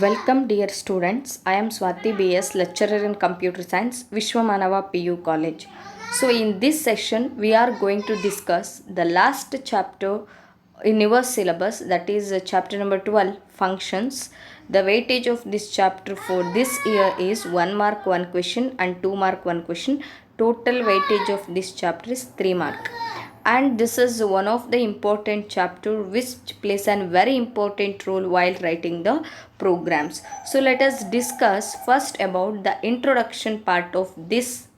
Welcome, dear students. I am Swati BS, lecturer in Computer Science, Vishwamanava PU College. So, in this session, we are going to discuss the last chapter in your syllabus, that is chapter number 12, Functions. The weightage of this chapter for this year is 1 mark 1 question and 2 mark 1 question. Total weightage of this chapter is 3 mark. And this is one of the important chapter which plays a very important role while writing the programs. So let us discuss first about the introduction part of this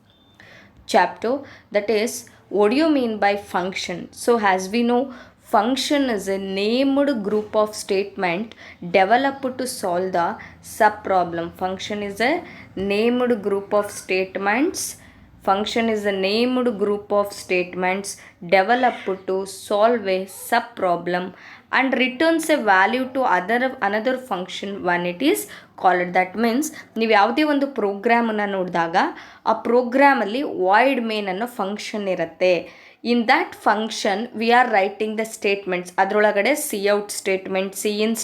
chapter, that is, what do you mean by function? So as we know, function is a named group of statement developed to solve the sub problem. Function is a named group of statements. Function is a named group of statements developed to solve a sub problem and returns a value to another function when it is called. That means ನೀವು ಯಾವುದೇ ಒಂದು ಪ್ರೋಗ್ರಾಮನ್ನು ನೋಡಿದಾಗ ಆ ಪ್ರೋಗ್ರಾಮಲ್ಲಿ void main ಅನ್ನೋ function ಇರುತ್ತೆ. In that function we are writing the statements. ಅದರೊಳಗಡೆ cout statement, cin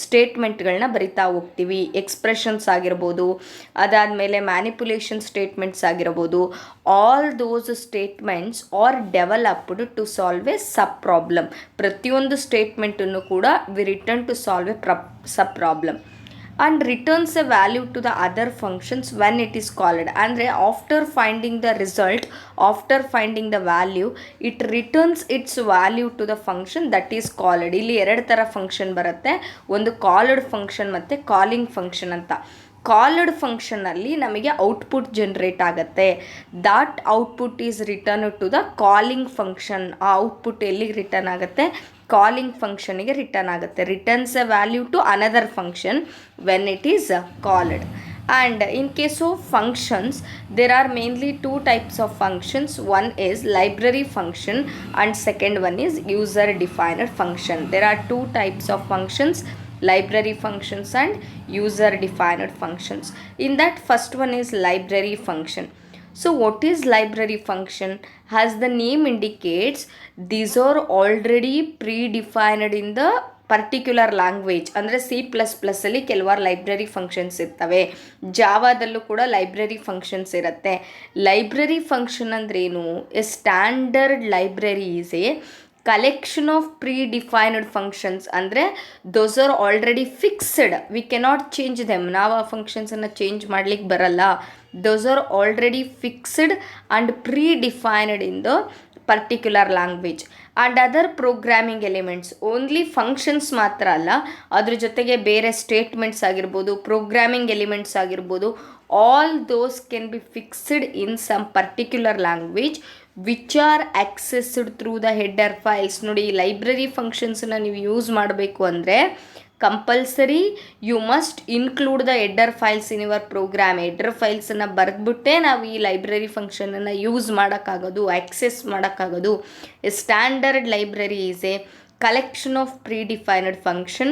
ಸ್ಟೇಟ್ಮೆಂಟ್ಗಳನ್ನ ಬರಿತಾ ಹೋಗ್ತೀವಿ. ಎಕ್ಸ್ಪ್ರೆಷನ್ಸ್ ಆಗಿರ್ಬೋದು, ಅದಾದಮೇಲೆ ಮ್ಯಾನಿಪುಲೇಷನ್ ಸ್ಟೇಟ್ಮೆಂಟ್ಸ್ ಆಗಿರ್ಬೋದು. All those statements are developed to solve a sub problem. ಪ್ರತಿಯೊಂದು ಸ್ಟೇಟ್ಮೆಂಟನ್ನು ಕೂಡ we return to solve a sub problem and returns a value to the other functions when it is called. ಅಂದರೆ after finding the result, after finding the value, it returns its value to the function that is called. ಇಲ್ಲಿ ಎರಡು ಥರ function ಬರುತ್ತೆ, ಒಂದು called function ಮತ್ತು calling function ಅಂತ. Called ಫಂಕ್ಷನಲ್ಲಿ ನಮಗೆ ಔಟ್ಪುಟ್ ಜನ್ರೇಟ್ ಆಗುತ್ತೆ. That output is return to the calling function. ಆ ಔಟ್ಪುಟ್ ಎಲ್ಲಿಗೆ ರಿಟರ್ನ್ ಆಗುತ್ತೆ? ಕಾಲಿಂಗ್ ಫಂಕ್ಷನಿಗೆ ರಿಟರ್ನ್ ಆಗುತ್ತೆ. Returns a value to another function when it is called. And in case of functions, there are mainly two types of functions. One is library function and second one is user defined function. There are two types of functions, library functions and user defined functions. In that, first one is library function. So what is library function? As the name indicates, these are already predefined in the particular language. ಅಂದರೆ C++ ಅಲ್ಲಿ ಕೆಲವಾರು library functions ಇರ್ತವೆ. ಜಾವಾದಲ್ಲೂ ಕೂಡ library functions ಇರುತ್ತೆ. Library function ಅಂದ್ರೇನು? A standard library is a collection of predefined functions. ಅಂದರೆ those are already fixed, we cannot change them. ನಾವು ಆ ಫಂಕ್ಷನ್ಸನ್ನು ಚೇಂಜ್ ಮಾಡ್ಲಿಕ್ಕೆ ಬರಲ್ಲ. Those are already fixed and predefined in the particular language. And other programming elements, only functions ಮಾತ್ರ ಅಲ್ಲ, ಅದ್ರ ಜೊತೆಗೆ ಬೇರೆ ಸ್ಟೇಟ್ಮೆಂಟ್ಸ್ ಆಗಿರ್ಬೋದು, ಪ್ರೋಗ್ರಾಮಿಂಗ್ ಎಲಿಮೆಂಟ್ಸ್ ಆಗಿರ್ಬೋದು, all those can be fixed in some particular language which are accessed through the header files. ನೋಡಿ, library ಫಂಕ್ಷನ್ಸನ್ನ ನೀವು ಯೂಸ್ ಮಾಡಬೇಕು ಅಂದರೆ compulsory you must include the header files in your program. Header ಫೈಲ್ಸನ್ನು ಬರೆದ್ಬಿಟ್ಟೆ ನಾವು ಈ ಲೈಬ್ರರಿ ಫಂಕ್ಷನನ್ನು ಯೂಸ್ ಮಾಡೋಕ್ಕಾಗೋದು, ಆಕ್ಸೆಸ್ ಮಾಡೋಕ್ಕಾಗೋದು. A standard library is a collection of predefined function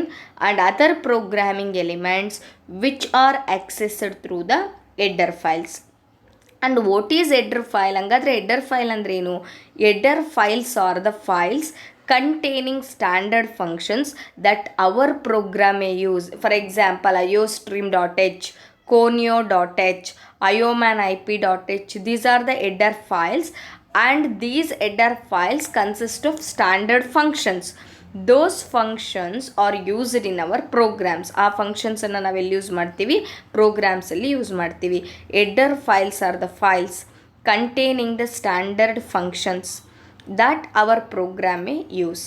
and other programming elements which are accessed through the header files. And what is header file? ಹಂಗಾದ್ರೆ header file ಅಂದ್ರೇನು? header files are the files containing standard functions that our program may use. For example, iostream.h, conio.h, iomanip.h. These are the header files. And these header files consist of standard functions. Those functions are used in our programs. ಆ ಫಂಕ್ಷನ್ಸನ್ನು ನಾವೆಲ್ಲಿ use ಮಾಡ್ತೀವಿ? ಪ್ರೋಗ್ರಾಮ್ಸಲ್ಲಿ use ಮಾಡ್ತೀವಿ. Header files are the files containing the standard functions that our program may use.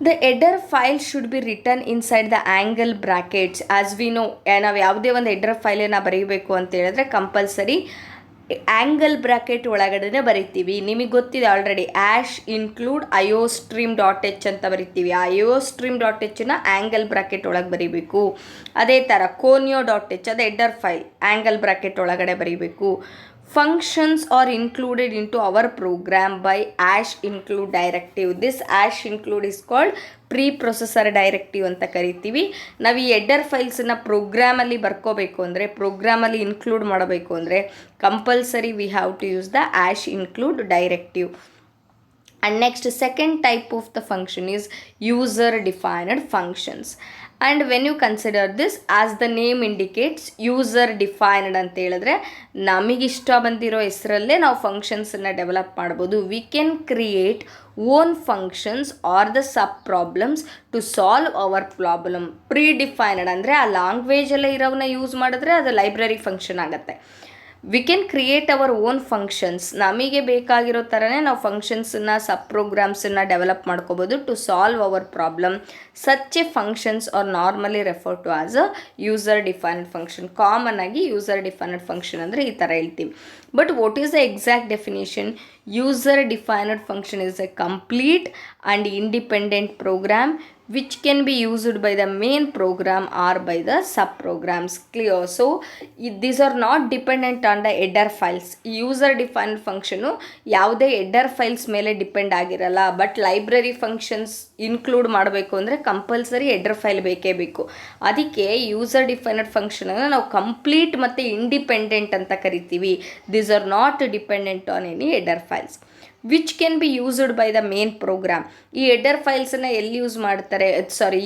The header file should be written inside the angle brackets. As we know, ನಾವು ಯಾವುದೇ ಒಂದು header ಫೈಲನ್ನು ಬರೀಬೇಕು ಅಂತ ಹೇಳಿದ್ರೆ ಕಂಪಲ್ಸರಿ ಆ್ಯಂಗಲ್ ಬ್ರ್ಯಾಕೆಟ್ ಒಳಗಡೆ ಬರಿತೀವಿ. ನಿಮಗೆ ಗೊತ್ತಿದೆ ಆಲ್ರೆಡಿ, #include iostream.h ಅಂತ ಬರಿತೀವಿ. ಆ iostream.hನ ಆ್ಯಂಗಲ್ ಬ್ರ್ಯಾಕೆಟ್ ಒಳಗೆ ಬರೀಬೇಕು. ಅದೇ ಥರ conio.h ಅದು ಹೆಡರ್ ಫೈಲ್, ಆ್ಯಂಗಲ್ ಬ್ರ್ಯಾಕೆಟ್ ಒಳಗಡೆ ಬರೀಬೇಕು. Functions are included in to our program by #include directive. This #include is called preprocessor directive ಅಂತ ಕರಿತೀವಿ. ನಾವು ಈ ಹೆಡರ್ ಫೈಲ್ಸನ್ನು ಪ್ರೋಗ್ರಾಮಲ್ಲಿ ಬರ್ಕೋಬೇಕು ಅಂದರೆ, ಪ್ರೋಗ್ರಾಮಲ್ಲಿ ಇನ್ಕ್ಲೂಡ್ ಮಾಡಬೇಕು ಅಂದರೆ compulsory we have to use the #include directive. And next, second type of the function is user defined functions. And when you consider this, as the name indicates, user defined ಅಂತ ಹೇಳಿದ್ರೆ ನಮಗಿಷ್ಟ ಬಂದಿರೋ ಹೆಸರಲ್ಲೇ ನಾವು ಫಂಕ್ಷನ್ಸನ್ನು develop ಮಾಡ್ಬೋದು. We can create own functions are the sub problems to solve our problem. Predefined ಅಂದರೆ ಆ ಲ್ಯಾಂಗ್ವೇಜಲ್ಲೇ ಇರೋವನ್ನ ಯೂಸ್ ಮಾಡಿದ್ರೆ ಅದು ಲೈಬ್ರರಿ ಫಂಕ್ಷನ್ ಆಗುತ್ತೆ. We can create our own functions. ನಮಗೆ ಬೇಕಾಗಿರೋ ಥರನೇ ನಾವು ಫಂಕ್ಷನ್ಸನ್ನು ಸಬ್ ಪ್ರೋಗ್ರಾಮ್ಸನ್ನು ಡೆವಲಪ್ ಮಾಡ್ಕೋಬೋದು to solve our problem. Such a functions are normally refer to as a user defined function. Common ಆಗಿ ಯೂಸರ್ ಡಿಫೈನ್ಡ್ ಫಂಕ್ಷನ್ ಅಂದರೆ ಈ ಥರ ಹೇಳ್ತೀವಿ. But what is the exact definition? User defined function is a complete and independent program which can be used by the main program or by the subprograms. Clear? So these are not dependent on the header files. User defined function ಯಾವುದೇ header files ಮೇಲೆ depend ಆಗಿರಲ್ಲ. But library functions include ಮಾಡಬೇಕು ಅಂದರೆ compulsory header file ಬೇಕೇ ಬೇಕು. ಅದಕ್ಕೆ user defined ಫಂಕ್ಷನನ್ನು ನಾವು complete ಮತ್ತು ಇಂಡಿಪೆಂಡೆಂಟ್ ಅಂತ ಕರಿತೀವಿ. These are not dependent on any header files which can be used by the main program. ಈ ಹೆಡರ್ ಫೈಲ್ಸನ್ನು ಎಲ್ಲಿ ಯೂಸ್ ಮಾಡ್ತಾರೆ,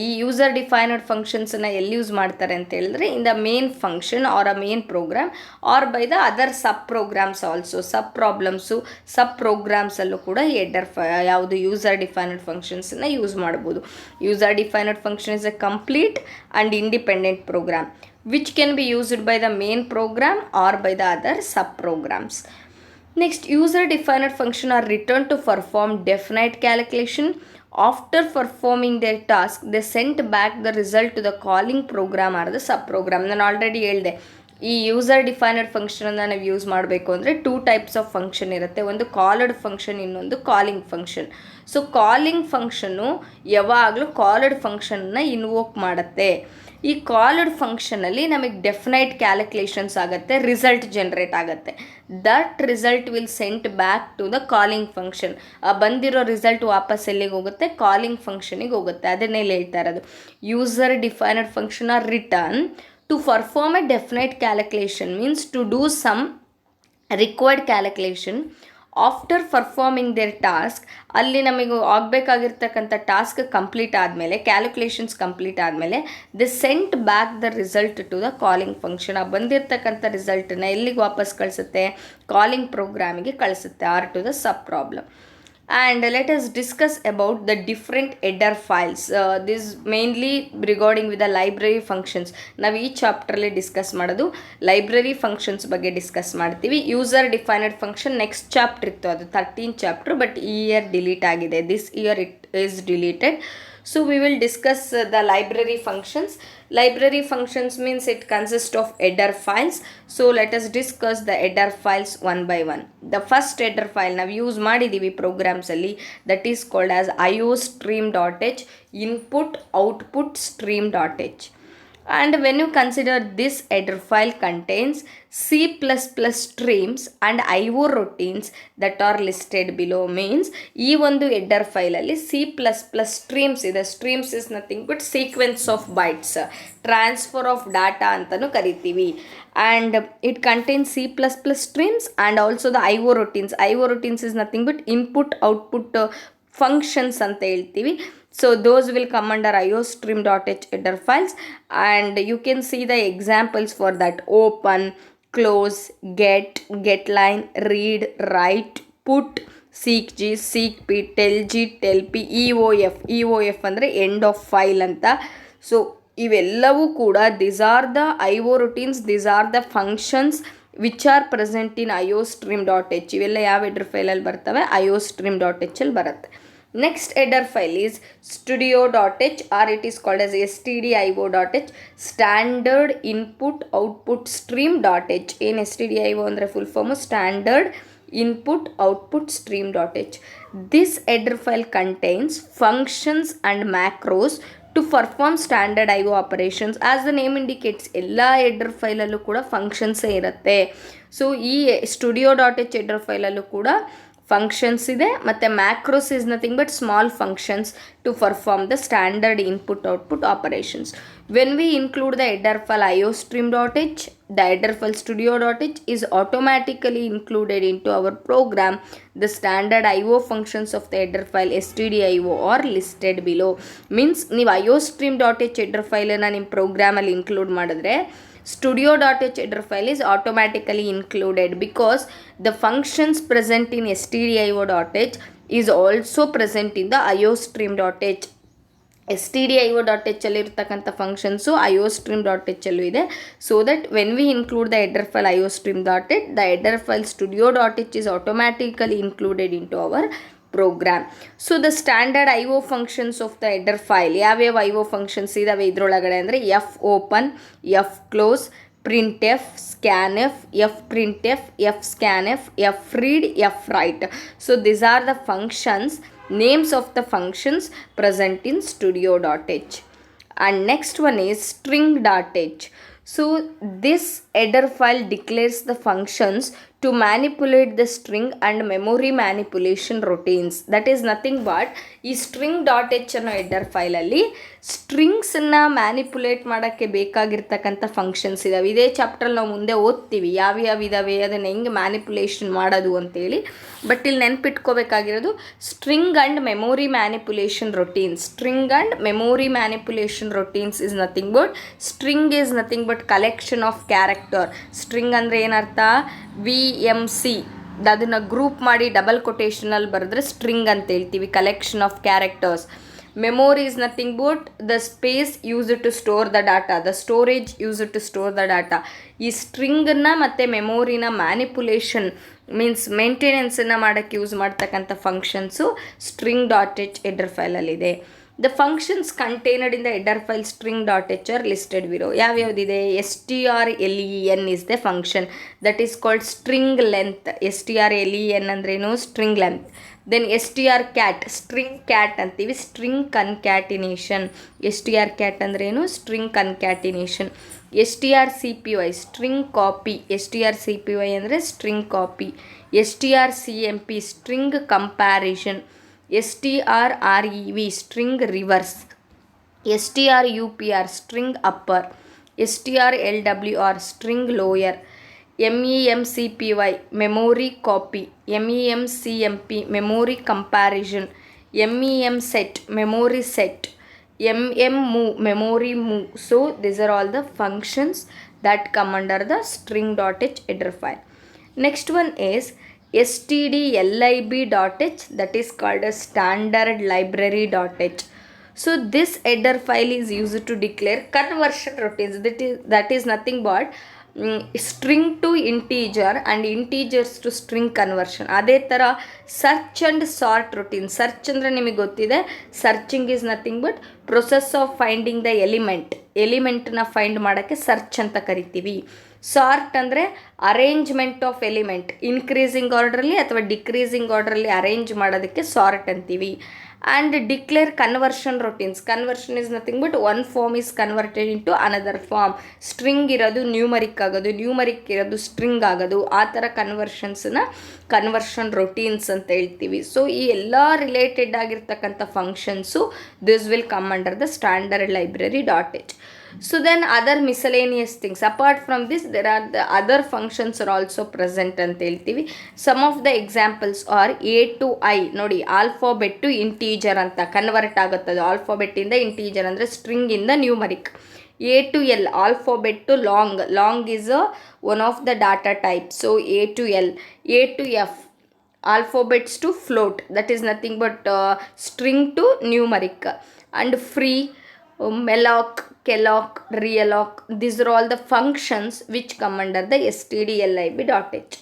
ಈ ಯೂಸರ್ ಡಿಫೈನ್ಡ್ ಫಂಕ್ಷನ್ಸನ್ನು ಎಲ್ಲಿ ಯೂಸ್ ಮಾಡ್ತಾರೆ ಅಂತ ಹೇಳಿದ್ರೆ in the main function or a main program or by the other sub programs also. Sub problems sub ಪ್ರೋಗ್ರಾಮ್ಸಲ್ಲೂ ಕೂಡ ಈ ಯಾವುದು ಯೂಸರ್ ಡಿಫೈನ್ಡ್ ಫಂಕ್ಷನ್ಸನ್ನು ಯೂಸ್ ಮಾಡ್ಬೋದು. User defined function is a complete and independent program which can be used by the main program or by the other subprograms. Next, user defined function are written to perform definite calculation. After performing their task, they sent back the result to the calling program or the subprogram. ನಾನು already ಹೇಳಿದೆ, ಈ user defined ಫಂಕ್ಷನನ್ನು ನಾವು use ಮಾಡಬೇಕು ಅಂದರೆ 2 types of function ಇರುತ್ತೆ. ಒಂದು called function, ಇನ್ನೊಂದು calling function. So calling ಫಂಕ್ಷನ್ನು ಯಾವಾಗಲೂ ಕಾಲ್ಡ್ ಫಂಕ್ಷನ್ನ ಇನ್ವೋಕ್ ಮಾಡುತ್ತೆ. ಈ ಕಾಲ್ಡ್ ಫಂಕ್ಷನಲ್ಲಿ ನಮಗೆ ಡೆಫಿನೈಟ್ ಕ್ಯಾಲ್ಕುಲೇಷನ್ಸ್ ಆಗುತ್ತೆ, ರಿಸಲ್ಟ್ ಜನ್ರೇಟ್ ಆಗುತ್ತೆ. That result will sent back to the calling function. ಬಂದಿರೋ ರಿಸಲ್ಟ್ ವಾಪಸ್ ಎಲ್ಲಿಗೆ ಹೋಗುತ್ತೆ? ಕಾಲಿಂಗ್ ಫಂಕ್ಷನಿಗೆ ಹೋಗುತ್ತೆ. ಅದನ್ನೇ ಹೇಳ್ತಾ ಇರೋದು. User defined function are return to perform a definite calculation, means to do some required calculation. After performing their task, ಅಲ್ಲಿ ನಮಗೆ ಆಗಬೇಕಾಗಿರ್ತಕ್ಕಂಥ ಟಾಸ್ಕ್ ಕಂಪ್ಲೀಟ್ ಆದಮೇಲೆ, ಕ್ಯಾಲ್ಕುಲೇಷನ್ಸ್ ಕಂಪ್ಲೀಟ್ ಆದಮೇಲೆ, they sent back the result to the calling function. ಆ ಬಂದಿರತಕ್ಕಂಥ ರಿಸಲ್ಟನ್ನ ಎಲ್ಲಿಗೆ ವಾಪಸ್ ಕಳಿಸುತ್ತೆ? ಕಾಲಿಂಗ್ ಪ್ರೋಗ್ರಾಮಿಗೆ ಕಳಿಸುತ್ತೆ, or to the sub problem. And let us discuss about the different header files. This mainly regarding with the library functions. ನಾವು ಈ ಚಾಪ್ಟ್ರಲ್ಲಿ ಡಿಸ್ಕಸ್ ಮಾಡೋದು ಲೈಬ್ರರಿ ಫಂಕ್ಷನ್ಸ್ ಬಗ್ಗೆ ಡಿಸ್ಕಸ್ ಮಾಡ್ತೀವಿ. User defined function next chapter ಇತ್ತು, ಅದು 13th chapter, but ಈ year delete ಆಗಿದೆ. This year it is deleted. So we will discuss the library functions. Library functions means it consists of header files. So let us discuss the header files one by one. The first header file ನಾವು use ಮಾಡಿದ್ದೀವಿ programmes ಅಲ್ಲಿ, that is called as iostream.h, input output stream.h. And when you consider this header file contains C++ streams and IO routines that are listed below. Means ಈ ಒಂದು header ಫೈಲಲ್ಲಿ C++ streams ಇದೆ. streams is nothing but sequence of bytes, transfer of data ಅಂತಲೂ ಕರಿತೀವಿ. and it contains C++ streams and also the IO routines. IO routines is nothing but input output functions ಅಂತ ಹೇಳ್ತೀವಿ. So those will come under iostream.h header files, and you can see the examples for that: open, close, getline, read, write, put, seekg, seekp, tellg, tellp, eof ಅಂದರೆ end of file ಅಂತ. So ಇವೆಲ್ಲವೂ ಕೂಡ these are the IO routines, these are the functions which are present in iostream.h. ಇವೆಲ್ಲ ಯಾವ header ಫೈಲಲ್ಲಿ ಬರ್ತವೆ? iostream.h ಅಲ್ಲಿ ಬರುತ್ತೆ. Next header file is studio.h, or it is called as stdio.h, standard input output stream.h. ಏನು stdio ಅಂದರೆ full form standard input output stream.h. This header file contains functions and macros to perform standard IO operations. As the name indicates, ಎಲ್ಲ header ಫೈಲಲ್ಲೂ ಕೂಡ ಫಂಕ್ಷನ್ಸೇ ಇರುತ್ತೆ. So ಈ studio.h header ಫೈಲಲ್ಲೂ ಕೂಡ functions ಇದೆ, ಮತ್ತು macros is nothing but small functions to perform the standard input output operations. When we include the header file iostream.h, the header file studio.h is automatically included into our program. The standard IO functions of the header file stdio are listed below. Means ನೀವು iostream.h header ಫೈಲನ್ನು ನಿಮ್ಮ ಪ್ರೋಗ್ರಾಮಲ್ಲಿ include ಮಾಡಿದ್ರೆ studio.h header file is automatically included because the functions present in stdio.h is also present in the iostream.h. stdio.h ಅಲ್ಲಿರ್ತಕ್ಕಂಥ functions iostream.h ಅಲ್ಲೂ ಇದೆ. So that when we include the header file iostream.h, the header file studio.h is automatically included into our program. So the standard IO functions of the header file ಯಾವ್ಯಾವ IO functions ಇದಾವೆ ಇದರೊಳಗಡೆ ಅಂದರೆ F open, F close, print F, scan F, F print F, F scan F, F read, F right. So these are the functions, names of the functions present in studio.h. And next one is string.h. So this header file declares the functions to manipulate the string and memory manipulation routines. That is nothing but ಈ string.h ಅನ್ನೋ header ಫೈಲಲ್ಲಿ ಸ್ಟ್ರಿಂಗ್ಸನ್ನು manipulate ಮಾಡೋಕ್ಕೆ ಬೇಕಾಗಿರ್ತಕ್ಕಂಥ functions ಇದ್ದಾವೆ. ಇದೇ ಚಾಪ್ಟ್ರಲ್ಲಿ ನಾವು ಮುಂದೆ ಓದ್ತೀವಿ ಯಾವ್ಯಾವ ಇದ್ದಾವೆ, ಅದನ್ನು ಹೆಂಗೆ ಮ್ಯಾನಿಪುಲೇಷನ್ ಮಾಡೋದು ಅಂತೇಳಿ. ಬಟ್ ಇಲ್ಲಿ ನೆನ್ಪಿಟ್ಕೋಬೇಕಾಗಿರೋದು string and memory manipulation routines. String and memory manipulation routines is nothing but, string is nothing but collection of character. String ಅಂದರೆ ಏನರ್ಥ, VMC ಅದನ್ನು ಗ್ರೂಪ್ ಮಾಡಿ ಡಬಲ್ ಕೊಟೇಷನಲ್ಲಿ ಬರೆದ್ರೆ ಸ್ಟ್ರಿಂಗ್ ಅಂತ ಹೇಳ್ತೀವಿ, collection of characters. Memory is nothing but the space used to store the data, the storage used to store the data. ಈ ಸ್ಟ್ರಿಂಗನ್ನು ಮತ್ತು ಮೆಮೊರಿನ ಮ್ಯಾನಿಪುಲೇಷನ್ ಮೀನ್ಸ್ ಮೇಂಟೆನೆನ್ಸನ್ನು ಮಾಡೋಕ್ಕೆ ಯೂಸ್ ಮಾಡ್ತಕ್ಕಂಥ ಫಂಕ್ಷನ್ಸು string.h ಹೆಡರ್ ಫೈಲಲ್ಲಿದೆ. The functions contained in the header file string.h are listed below. ಯಾವ್ಯಾವುದಿದೆ, strlen is the function that is called string length. strlen ಅಂದ್ರೇನು, string length. Then strcat, string cat ಅಂತೀವಿ, string concatenation. strcat ಅಂದ್ರೇನು, string concatenation. strcpy, string copy. strcpy ಅಂದರೆ string copy. strcmp, string comparison. strrev, string reverse. strupr, string upper. strlwr, string lower. memcpy, memory copy. memcmp, memory comparison. memset, memory set. mmove, memory move. So these are all the functions that come under the string.h header file. Next one is stdlib.h, that is called as standard library.h. So this header file is used to declare conversion routines. That is nothing but string to integer and integers to string conversion. ಅದೇ ಥರ search and sort routine. Search ಅಂದರೆ ನಿಮಗೆ ಗೊತ್ತಿದೆ, searching is nothing but process of finding the ಎಲಿಮೆಂಟ್ನ find ಮಾಡೋಕ್ಕೆ search ಅಂತ ಕರಿತೀವಿ. Sort ಅಂದರೆ ಅರೇಂಜ್ಮೆಂಟ್ ಆಫ್ ಎಲಿಮೆಂಟ್, ಇನ್ಕ್ರೀಸಿಂಗ್ ಆರ್ಡ್ರಲ್ಲಿ ಅಥವಾ ಡಿಕ್ರೀಸಿಂಗ್ ಆರ್ಡ್ರಲ್ಲಿ ಅರೇಂಜ್ ಮಾಡೋದಕ್ಕೆ ಸಾರ್ಟ್ ಅಂತೀವಿ. And declare conversion routines. Conversion is nothing but one form is converted into another form. String ಇರೋದು ನ್ಯೂಮರಿಕ್ ಆಗೋದು, ನ್ಯೂಮರಿಕ್ ಇರೋದು ಸ್ಟ್ರಿಂಗ್ ಆಗೋದು, ಆ ಥರ ಕನ್ವರ್ಷನ್ಸನ್ನ ಕನ್ವರ್ಷನ್ ರೊಟೀನ್ಸ್ ಅಂತ ಹೇಳ್ತೀವಿ. ಸೊ ಈ ಎಲ್ಲ ರಿಲೇಟೆಡ್ ಆಗಿರ್ತಕ್ಕಂಥ functions this will come under the standard library.h. So then other miscellaneous things apart from this, there are the other functions are also present ಅಂತ ಹೇಳ್ತೀವಿ. Some of the examples are a to I. ನೋಡಿ, alphabet to integer ಅಂತ convert ಆಗುತ್ತದೆ. Alphabet ಇಂದ integer ಅಂದರೆ string ಇಂದ numeric. a to L, alphabet to long is one of the data types, so a to L. a to F, alphabets to float, that is nothing but string to numeric. And free, malloc, kelloc, realloc, these are all the functions which come under the stdlib.h.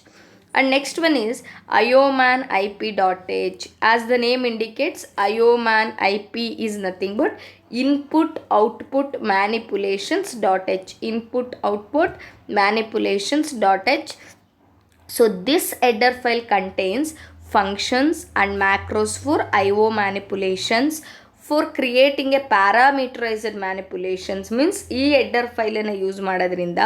And next one is ioman ip.h. As the name indicates, ioman ip is nothing but input output manipulations.h. input output manipulations.h. So this header file contains functions and macros for IO manipulations, for creating a parameterized manipulations. Means ಈ header ಫೈಲನ್ನು use ಮಾಡೋದ್ರಿಂದ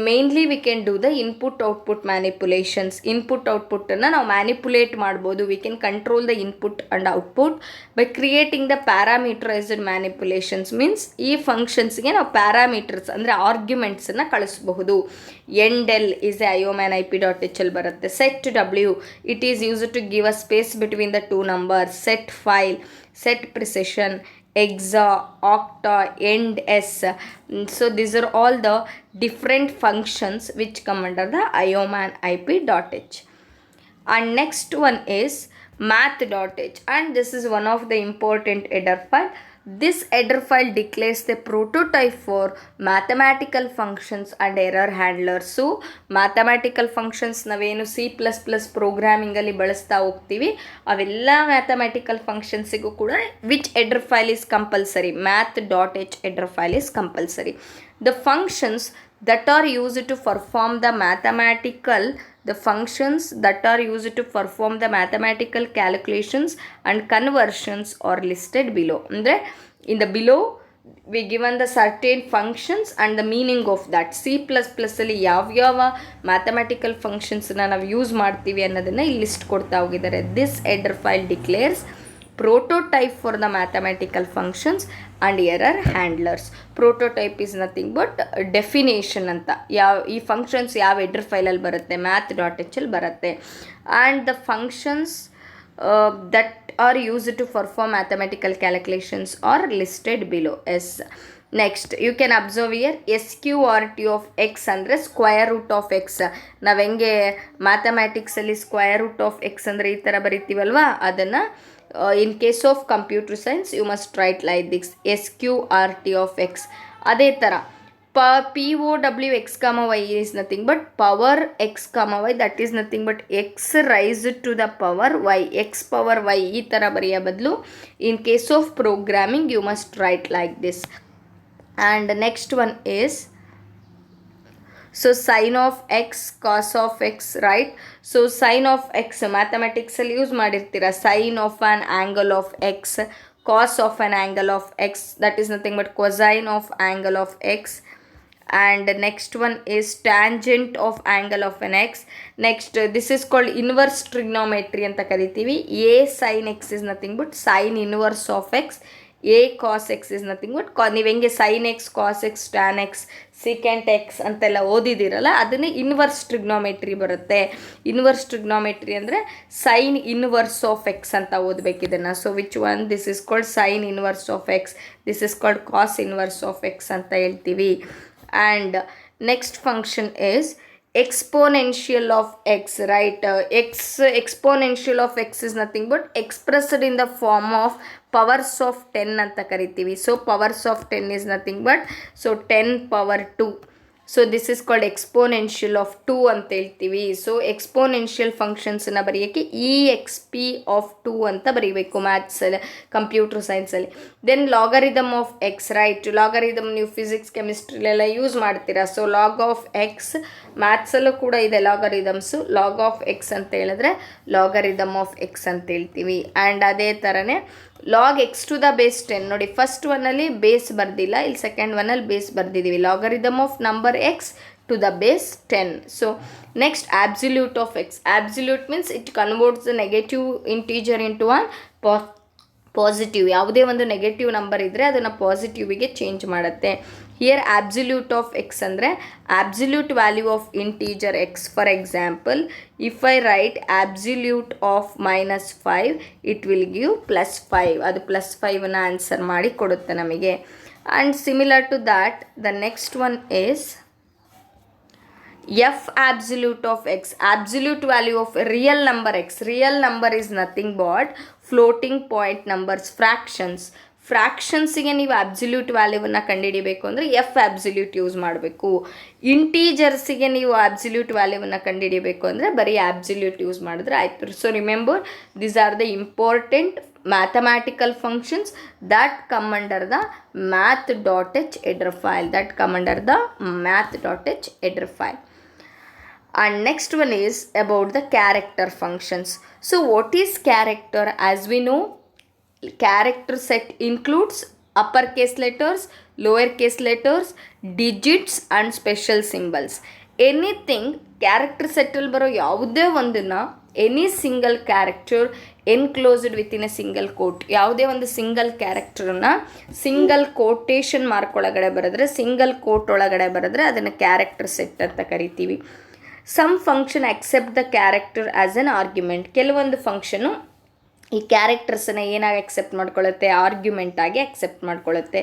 mainly we can do the input output manipulations. Input ಔಟ್ಪುಟ್ಟನ್ನು ನಾವು manipulate ಮಾಡ್ಬೋದು. We can control the input and output by creating the parameterized manipulations. Means ಈ ಫಂಕ್ಷನ್ಸ್ಗೆ ನಾವು parameters ಅಂದರೆ ಆರ್ಗ್ಯುಮೆಂಟ್ಸನ್ನು ಕಳಿಸ್ಬಹುದು. Endl is a iomanip dot H ಎಲ್ ಬರುತ್ತೆ. Set W it is use to give a space between the two numbers. Set fill, set precision, exa, octa, end s. So these are all the different functions which come under the IOMAN IP.h. And next one is math.h, and this is one of the important header file. This header file declares the prototype for mathematical functions and error handlers. So mathematical functions ನಾವೇನು C++ ಪ್ರೋಗ್ರಾಮಿಂಗಲ್ಲಿ ಬಳಸ್ತಾ ಹೋಗ್ತೀವಿ, ಅವೆಲ್ಲ mathematical ಫಂಕ್ಷನ್ಸಿಗೂ ಕೂಡ which header file is compulsory? math.h header file is compulsory. The functions that are used to perform the mathematical calculations and conversions are listed below. ಅಂದರೆ in the below we given the certain functions and the meaning of that. C++ ಅಲ್ಲಿ ಯಾವ್ಯಾವ mathematical ಫಂಕ್ಷನ್ಸ್ನ ನಾವು use ಮಾಡ್ತೀವಿ ಅನ್ನೋದನ್ನು ಇಲ್ಲಿ list ಕೊಡ್ತಾ ಹೋಗಿದ್ದಾರೆ. This header file declares prototype for the mathematical functions and error handlers. Prototype is nothing but definition ಅಂತ. ಈ ಫಂಕ್ಷನ್ಸ್ ಯಾವ ಹೆಡರ್ ಫೈಲಲ್ಲಿ ಬರುತ್ತೆ? math.h ಅಲ್ಲಿ ಬರುತ್ತೆ. and the functions that are used to perform mathematical calculations are listed below. S. Next you can observe here sqrt of x ಅಂದರೆ square root of X. ನಾವು ಹೆಂಗೆ ಮ್ಯಾಥಮ್ಯಾಟಿಕ್ಸಲ್ಲಿ square root of X ಅಂದರೆ ಈ ಥರ ಬರಿತೀವಲ್ವಾ, ಅದನ್ನು in case of computer science you must write like this, sqrt of x. ಅದೇ ಥರ POW x, y is nothing but power x, y, that is nothing but x raised to the power y, x power y ಈ ಥರ ಬರೆಯೋ ಬದಲು in case of programming you must write like this. And next one is so sin of x, cos of x, right? So sin of x mathematics ಅಲ್ಲಿ use ಮಾಡಿರ್ತೀರ. sin of an angle of x, cos of an angle of x, that is nothing but cosine of angle of x. And next one is tangent of angle of an x. Next this is called inverse trigonometry ಅಂತ ಕರಿತೀವಿ. a sin x is nothing but sin inverse of x. a cos x is nothing but ನೀವು ಹೆಂಗೆ sin x, cos x, tan x, secant x ಅಂತೆಲ್ಲ ಓದಿದಿರಲ್ಲ, ಅದನ್ನೇ inverse trigonometry ಬರುತ್ತೆ. Inverse trigonometry ಅಂದರೆ sine inverse of x ಅಂತ ಓದಬೇಕು ಇದನ್ನು. So which one? This is called sine inverse of x, this is called cos inverse of x ಅಂತ ಹೇಳ್ತೀವಿ. And next function is exponential of x, right? Exponential of x is nothing but expressed in the form of powers of 10 ಅಂತ ಕರಿತೀವಿ. So powers of 10 is nothing but so 10 power 2. So this is called exponential of 2 ಅಂತ ಹೇಳ್ತೀವಿ. So exponential ಫಂಕ್ಷನ್ಸನ್ನು ಬರೆಯೋಕ್ಕೆ EXP of 2 ಅಂತ ಬರೀಬೇಕು ಮ್ಯಾಥ್ಸಲ್ಲಿ, computer ಸೈನ್ಸಲ್ಲಿ. Then logarithm of X, right? Logarithm ನೀವು ಫಿಸಿಕ್ಸ್ ಕೆಮಿಸ್ಟ್ರಿಲೆಲ್ಲ ಯೂಸ್ ಮಾಡ್ತೀರಾ. ಸೊ ಲಾಗ್ ಆಫ್ ಎಕ್ಸ್ ಮ್ಯಾಥ್ಸಲ್ಲೂ ಕೂಡ ಇದೆ ಲಾಗರಿದಮ್ಸು. ಲಾಗ್ ಆಫ್ ಎಕ್ಸ್ ಅಂತ ಹೇಳಿದ್ರೆ ಲಾಗರಿದಮ್ ಆಫ್ ಎಕ್ಸ್ ಅಂತ ಹೇಳ್ತೀವಿ. ಆ್ಯಂಡ್ ಅದೇ ಥರನೇ log X to the base 10 ನೋಡಿ, ಫಸ್ಟ್ ಒನ್ನಲ್ಲಿ ಬೇಸ್ ಬರ್ದಿಲ್ಲ, ಇಲ್ಲಿ ಸೆಕೆಂಡ್ ಒನ್ನಲ್ಲಿ ಬೇಸ್ ಬರ್ದಿದ್ದೀವಿ. Logarithm of number X to the base 10. So next absolute of X. Absolute means it converts the negative integer into one positive. ಯಾವುದೇ ಒಂದು negative number ಇದ್ದರೆ ಅದನ್ನು ಪಾಸಿಟಿವಿಗೆ ಚೇಂಜ್ ಮಾಡುತ್ತೆ. ಹಿಯರ್ ಆಬ್ಸಲ್ಯೂಟ್ ಆಫ್ ಎಕ್ಸ್ ಅಂದರೆ absolute value of integer X. For example if I write absolute of -5 it will give +5. ಅದು +5ನ answer ಮಾಡಿ ಕೊಡುತ್ತೆ ನಮಗೆ. And similar to that the next one is f absolute of x. Absolute value of real number x. Real number is nothing but floating point numbers, fractions. ಫ್ರ್ಯಾಕ್ಷನ್ಸಿಗೆ ನೀವು absolute ವ್ಯಾಲ್ಯೂವನ್ನು ಕಂಡುಹಿಡಿಬೇಕು ಅಂದರೆ F absolute use ಮಾಡಬೇಕು. ಇಂಟೀಜರ್ಸಿಗೆ ನೀವು absolute ವ್ಯಾಲ್ಯೂವನ್ನು ಕಂಡುಹಿಡಿಬೇಕು ಅಂದರೆ ಬರೀ ಅಬ್ಸಲ್ಯೂಟ್ ಯೂಸ್ ಮಾಡಿದ್ರೆ ಆಯಿತು. So remember these are the important mathematical functions that come under the math.h header file, that come under the math.h header file. And next one is about the character functions. So what is character? As we know, character set includes upper case letters, lower case letters, digits and special symbols. Anything character ಸೆಟ್ಟಲ್ಲಿ ಬರೋ ಯಾವುದೇ ಒಂದನ್ನು any single character enclosed within a single quote, ಯಾವುದೇ ಒಂದು single ಕ್ಯಾರೆಕ್ಟರನ್ನ single quotation mark ಒಳಗಡೆ ಬರೆದ್ರೆ, single coat ಒಳಗಡೆ ಬರೆದ್ರೆ ಅದನ್ನು ಕ್ಯಾರೆಕ್ಟರ್ ಸೆಟ್ ಅಂತ ಕರಿತೀವಿ. Some function accept the character as an argument. ಕೆಲವೊಂದು ಫಂಕ್ಷನು ಈ ಕ್ಯಾರೆಕ್ಟರ್ಸನ್ನು ಏನಾಗಿ ಅಕ್ಸೆಪ್ಟ್ ಮಾಡ್ಕೊಳ್ಳುತ್ತೆ, ಆರ್ಗ್ಯುಮೆಂಟ್ ಆಗಿ ಅಕ್ಸೆಪ್ಟ್ ಮಾಡ್ಕೊಳ್ಳುತ್ತೆ.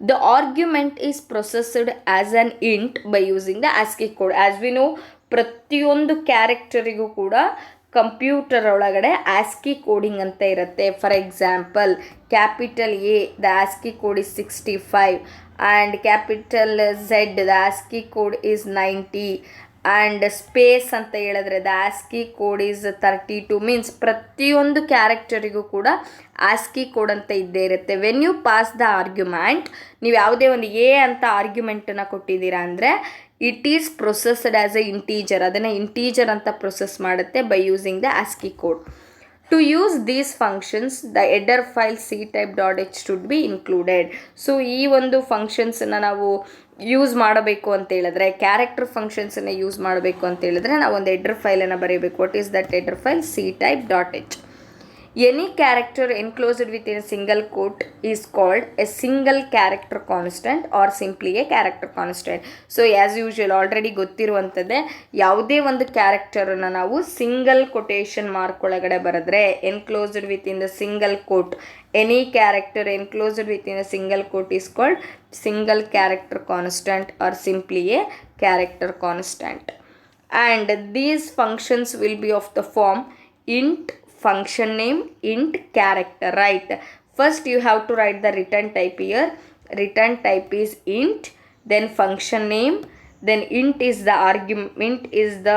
The argument is processed as an int by using the ASCII code. As we know, ಪ್ರತಿಯೊಂದು ಕ್ಯಾರೆಕ್ಟರಿಗೂ ಕೂಡ ಕಂಪ್ಯೂಟರ್ ಒಳಗಡೆ ಆಸ್ಕಿ ಕೋಡಿಂಗ್ ಅಂತ ಇರುತ್ತೆ. For example, capital A the ASCII code is 65 and capital Z the ASCII code is 90 and space ಅಂತ ಹೇಳಿದ್ರೆ the ASCII code is 32. Means ಪ್ರತಿಯೊಂದು ಕ್ಯಾರೆಕ್ಟರಿಗೂ ಕೂಡ ಆಸ್ಕಿ ಕೋಡ್ ಅಂತ ಇದ್ದೇ ಇರುತ್ತೆ. When you pass the argument, ನೀವು ಯಾವುದೇ ಒಂದು ಎ ಅಂತ ಆರ್ಗ್ಯುಮೆಂಟನ್ನು ಕೊಟ್ಟಿದ್ದೀರಾ ಅಂದರೆ it is processed as a integer. ಅದನ್ನು ಇಂಟೀಜರ್ ಅಂತ ಪ್ರೊಸೆಸ್ ಮಾಡುತ್ತೆ by using the ASCII code. To use these functions, the header file ctype.h should be included. So ಈ ಒಂದು ಫಂಕ್ಷನ್ಸನ್ನು ನಾವು ಯೂಸ್ ಮಾಡಬೇಕು ಅಂತ ಹೇಳಿದ್ರೆ, ಕ್ಯಾರೆಕ್ಟರ್ ಫಂಕ್ಷನ್ಸನ್ನು ಯೂಸ್ ಮಾಡಬೇಕು ಅಂತ ಹೇಳಿದ್ರೆ ನಾವು ಒಂದು ಹೆಡರ್ ಫೈಲನ್ನು ಬರೀಬೇಕು. What is that header file? ctype.h. Any character enclosed within a single quote is called a single character constant or simply a character constant. So as usual already ಗೊತ್ತಿರುವಂಥದ್ದೇ, ಯಾವುದೇ ಒಂದು ಕ್ಯಾರೆಕ್ಟರನ್ನು ನಾವು ಸಿಂಗಲ್ ಕೊಟೇಶನ್ ಮಾರ್ಕ್ ಒಳಗಡೆ ಬರೆದ್ರೆ enclosed within the single quote, any character enclosed within a single quote is called single character constant or simply a character constant. And these functions will be of the form int function name, int character, right? First you have to write the return type here. Return type is int, then function name, then int is the argument, is the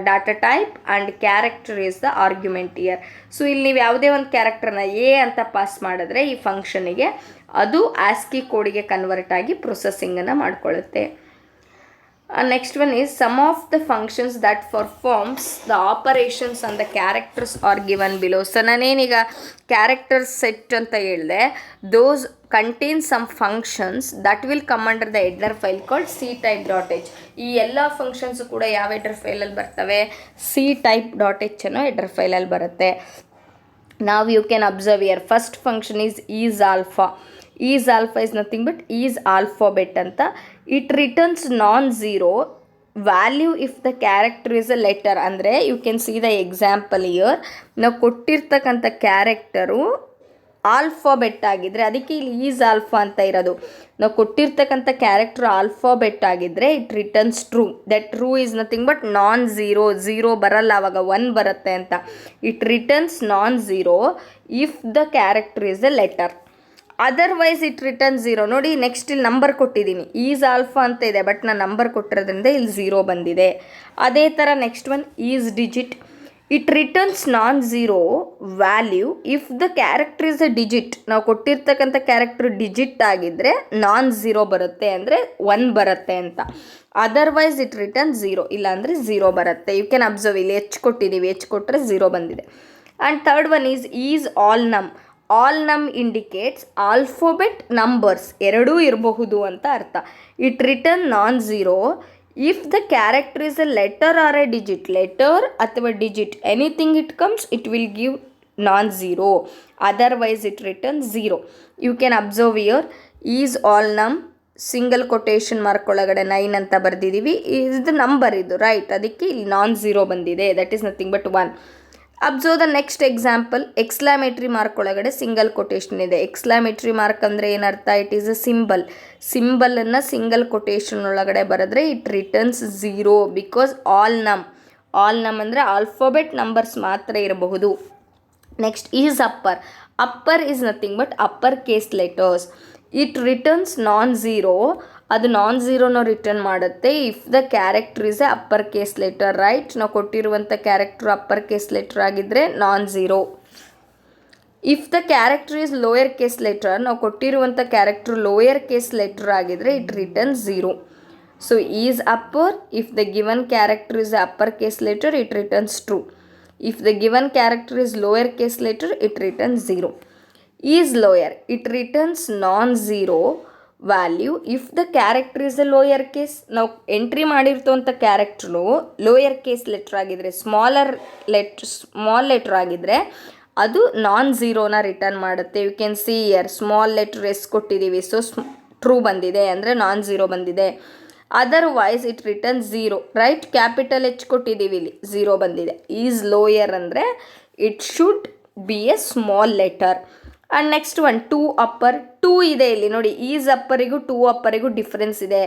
data type and character is the argument here. So ಇಲ್ಲಿ ನೀವು ಯಾವುದೇ ಒಂದು ಕ್ಯಾರೆಕ್ಟರ್ನ A ಅಂತ pass ಮಾಡಿದ್ರೆ ಈ ಫಂಕ್ಷನಿಗೆ ಅದು ASCII ಕೋಡಿಗೆ convert ಆಗಿ ಪ್ರೊಸೆಸಿಂಗನ್ನು ಮಾಡ್ಕೊಳ್ಳುತ್ತೆ. Next one is some of the functions that performs the operations on the characters are given below. So ನಾನೇನೀಗ ಕ್ಯಾರೆಕ್ಟರ್ ಸೆಟ್ ಅಂತ ಹೇಳಿದೆ, those contain some functions that will come under the header file called ctype.h. ಈ ಎಲ್ಲ functions ಕೂಡ ಯಾವ header ಫೈಲಲ್ಲಿ ಬರ್ತವೆ? ctype.h ಅನ್ನೋ header ಫೈಲಲ್ಲಿ ಬರುತ್ತೆ. Now you can observe here, first function is alpha. Is alpha is nothing but is alphabet ಅಂತ. It returns non-zero value if the character is a letter. ಅಂದರೆ you can see the example here. ನಾವು ಕೊಟ್ಟಿರ್ತಕ್ಕಂಥ character alphabet ಆಗಿದ್ದರೆ ಅದಕ್ಕೆ ಇಲ್ಲಿ is alpha ಅಂತ ಇರೋದು. ನಾವು ಕೊಟ್ಟಿರ್ತಕ್ಕಂಥ ಕ್ಯಾರೆಕ್ಟರ್ ಆಲ್ಫಾಬೆಟ್ ಆಗಿದ್ದರೆ it returns true. That true is nothing but non zero. Zero ಬರಲ್ಲ, ಆವಾಗ 1 ಬರುತ್ತೆ ಅಂತ. It returns non zero if the character is A letter. Otherwise it return zero. ನೋಡಿ, ನೆಕ್ಸ್ಟ್ ಇಲ್ಲಿ ನಂಬರ್ ಕೊಟ್ಟಿದ್ದೀನಿ, ಈಸ್ ಆಲ್ಫಾ ಅಂತ ಇದೆ, ಬಟ್ ನಾನು ನಂಬರ್ ಕೊಟ್ಟಿರೋದ್ರಿಂದ ಇಲ್ಲಿ ಝೀರೋ ಬಂದಿದೆ. ಅದೇ ಥರ next one is digit. It returns non zero value if the character is a digit. ನಾವು ಕೊಟ್ಟಿರ್ತಕ್ಕಂಥ ಕ್ಯಾರೆಕ್ಟರ್ ಡಿಜಿಟ್ ಆಗಿದ್ದರೆ ನಾನ್ ಝೀರೋ ಬರುತ್ತೆ, ಅಂದರೆ 1 ಬರುತ್ತೆ ಅಂತ. ಅದರ್ವೈಸ್ ಇಟ್ ರಿಟರ್ನ್ ಝೀರೋ, ಇಲ್ಲಾಂದರೆ ಝೀರೋ ಬರುತ್ತೆ. ಯು ಕ್ಯಾನ್ ಅಬ್ಸರ್ವ್, ಇಲ್ಲಿ ಎಚ್ ಕೊಟ್ಟಿದ್ದೀವಿ, ಎಚ್ ಕೊಟ್ಟರೆ ಝೀರೋ ಬಂದಿದೆ. And third one is alnum. Alnum indicates alphabet numbers ಎರಡೂ ಇರಬಹುದು ಅಂತ ಅರ್ಥ. It return non zero if the character is a letter or a digit. Letter ಅಥವಾ digit anything it comes it will give non zero. Otherwise it return zero. You can observe here is all ನಮ್ single quotation mark ಒಳಗಡೆ 9 ಅಂತ ಬರೆದಿದ್ದೀವಿ. ಇದು number ಇದು, right? ಅದಕ್ಕೆ ಇಲ್ಲಿ non zero ಬಂದಿದೆ. That is nothing but 1. Observe the next example. Exclamatory mark ಒಳಗಡೆ single quotation ಇದೆ. ಎಕ್ಸ್ಕ್ಲಾಮೇಟ್ರಿ ಮಾರ್ಕ್ ಅಂದರೆ ಏನರ್ಥ? It is a symbol. ಸಿಂಬಲನ್ನು ಸಿಂಗಲ್ ಕೊಟೇಶನ್ ಒಳಗಡೆ ಬರೆದ್ರೆ it returns zero because alnum. Alnum ಅಂದರೆ ಆಲ್ಫಾಬೆಟ್ ನಂಬರ್ಸ್ ಮಾತ್ರ ಇರಬಹುದು. Next is upper. Upper is nothing but upper case letters. It returns non zero. ಅದು non ಝೀರೋನ return ಮಾಡುತ್ತೆ if the character is A upper case letter, right? ನಾವು ಕೊಟ್ಟಿರುವಂಥ character upper case letter ಆಗಿದ್ದರೆ ನಾನ್ zero. If the character is lower case letter, ನಾವು ಕೊಟ್ಟಿರುವಂಥ character lower case letter ಆಗಿದ್ದರೆ it return zero. So is upper if the given character is A upper case letter it returns true. If the given character is lower case letter it returns zero. Is lower, it returns non zero value if the character is a lower case. ನಾವು entry ಮಾಡಿರ್ತವಂಥ character lower case letter ಆಗಿದ್ರೆ, small letter ಆಗಿದ್ರೆ ಅದು non ಝೀರೋನ return ಮಾಡುತ್ತೆ. You can see here small letter S ಕೊಟ್ಟಿದ್ದೀವಿ, so true ಬಂದಿದೆ ಅಂದರೆ ನಾನ್ ಝೀರೋ ಬಂದಿದೆ. Otherwise it return zero, right. Capital H ಕೊಟ್ಟಿದ್ದೀವಿ, ಇಲ್ಲಿ ಝೀರೋ ಬಂದಿದೆ. ಈಸ್ ಲೋಯರ್ ಅಂದರೆ it should be a small letter. And next one to upper. To ಇದೆ ಇಲ್ಲಿ ನೋಡಿ, ಈಸ್ ಅಪ್ಪರಿಗೂ ಟೂ ಅಪ್ಪರಿಗೂ ಡಿಫ್ರೆನ್ಸ್ ಇದೆ.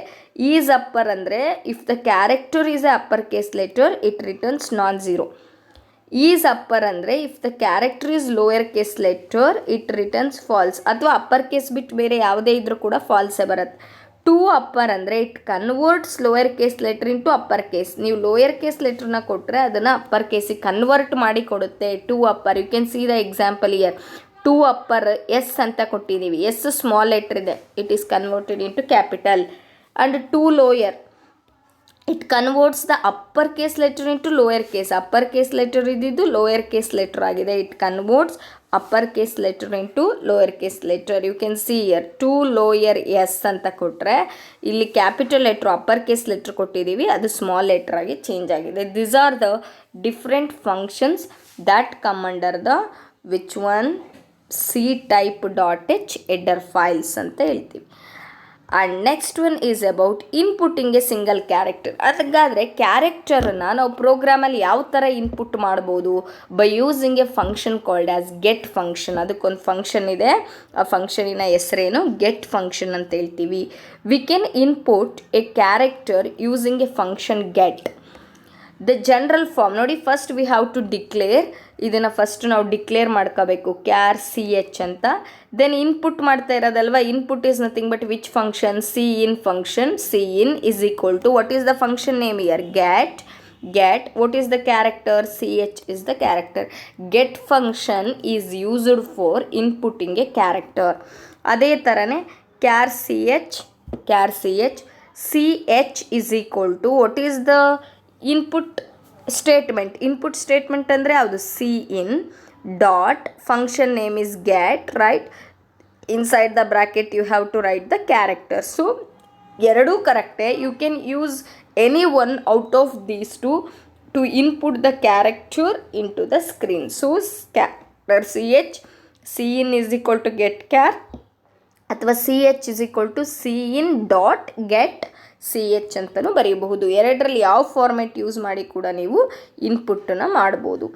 ಈಸ್ ಅಪ್ಪರ್ ಅಂದರೆ if the character is a upper case letter it returns non zero. Is upper ಅಂದರೆ if the character is lower case letter it returns false, ಅಥವಾ upper case ಬಿಟ್ಟು ಬೇರೆ ಯಾವುದೇ ಇದ್ರೂ ಕೂಡ ಫಾಲ್ಸೇ ಬರುತ್ತೆ. ಟೂ ಅಪ್ಪರ್ ಅಂದರೆ it converts lower case letter into upper case. ನೀವು ಲೋಯರ್ ಕೇಸ್ ಲೆಟ್ರನ್ನ ಕೊಟ್ಟರೆ ಅದನ್ನು ಅಪ್ಪರ್ ಕೇಸಿಗೆ ಕನ್ವರ್ಟ್ ಮಾಡಿ ಕೊಡುತ್ತೆ. To upper, you can see the example here. To upper S ಅಂತ ಕೊಟ್ಟಿದ್ದೀವಿ, ಎಸ್ ಸ್ಮಾಲ್ ಲೆಟ್ರ್ ಇದೆ, it is converted into capital. And to lower, it converts the upper case letter into lower case. Upper case letter ಇದ್ದಿದ್ದು lower case letter ಆಗಿದೆ, it converts upper case letter into lower case letter. You can see here to lower s ಅಂತ ಕೊಟ್ಟರೆ ಇಲ್ಲಿ capital letter upper case letter ಕೊಟ್ಟಿದ್ದೀವಿ, ಅದು small letter ಆಗಿ change ಆಗಿದೆ. These are the different functions that come under the which one C type .h header files ಅಂತ ಹೇಳ್ತೀವಿ. And next one is about inputting a single character. ಹಾಗಾದರೆ ಕ್ಯಾರೆಕ್ಟರನ್ನು ನಾವು ಪ್ರೋಗ್ರಾಮಲ್ಲಿ ಯಾವ ಥರ ಇನ್ಪುಟ್ ಮಾಡ್ಬೋದು? By using a function called as get function. ಅದಕ್ಕೊಂದು ಫಂಕ್ಷನ್ ಇದೆ, ಆ ಫಂಕ್ಷನಿನ ಹೆಸರೇನು ಗೆಟ್ ಫಂಕ್ಷನ್ ಅಂತ ಹೇಳ್ತೀವಿ. We can input a character using a function get. The general form ನೋಡಿ, first we have to declare. ಇದನ್ನು ಫಸ್ಟ್ ನಾವು ಡಿಕ್ಲೇರ್ ಮಾಡ್ಕೋಬೇಕು, ಕ್ಯಾರ್ ಸಿ ಎಚ್ ಅಂತ. ದೆನ್ ಇನ್ಪುಟ್ ಮಾಡ್ತಾ ಇರೋದಲ್ವ, input is nothing but which function? C in function. C in is equal to what is the function name here? Get. What is the character? ch is the character. Get function is used for inputting a character. ಅದೇ ಥರನೇ char C H is equal to what is the input statement ಅಂದರೆ ಯಾವುದು? C in dot function name is get, right. Inside the bracket you have to write the character. So ಎರಡೂ ಕರೆಕ್ಟೇ. You can use any one out of these to input the character into the screen. So character C in is equal to get char, ಅಥವಾ C H is equal to C in dot get C H ಅಂತಲೂ ಬರೀಬಹುದು. ಎರಡರಲ್ಲಿ ಯಾವ format use ಮಾಡಿ ಕೂಡ ನೀವು ಇನ್ಪುಟ್ಟನ್ನು ಮಾಡ್ಬೋದು.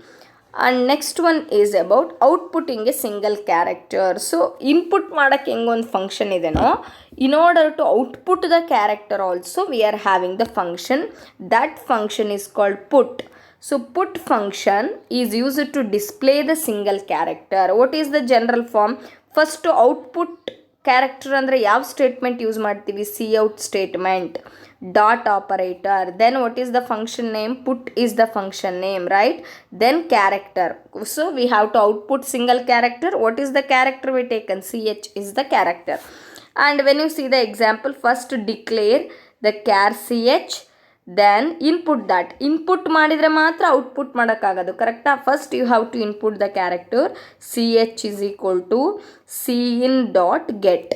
And next one is about outputting a single character. So input ಮಾಡೋಕ್ಕೆ ಹೆಂಗೊಂದು ಫಂಕ್ಷನ್ ಇದೆನೋ, in order to output the character also we are having the function. That function is called put. So put function is used to display the single character. What is the general form? First output character ಅಂದರೆ ಯಾವ statement use ಮಾಡ್ತೀವಿ? Cout statement, dot operator. Then what is the function name? Put is the function name, right. Then character. So we have to output single character. What is the character we taken? C H is the character. And when you see the example, first declare the char C h, then input that. Input ಮಾಡಿದರೆ ಮಾತ್ರ output ಮಾಡೋಕ್ಕಾಗೋದು, ಕರೆಕ್ಟಾ? First you have to input the character c H is equal to C in dot get,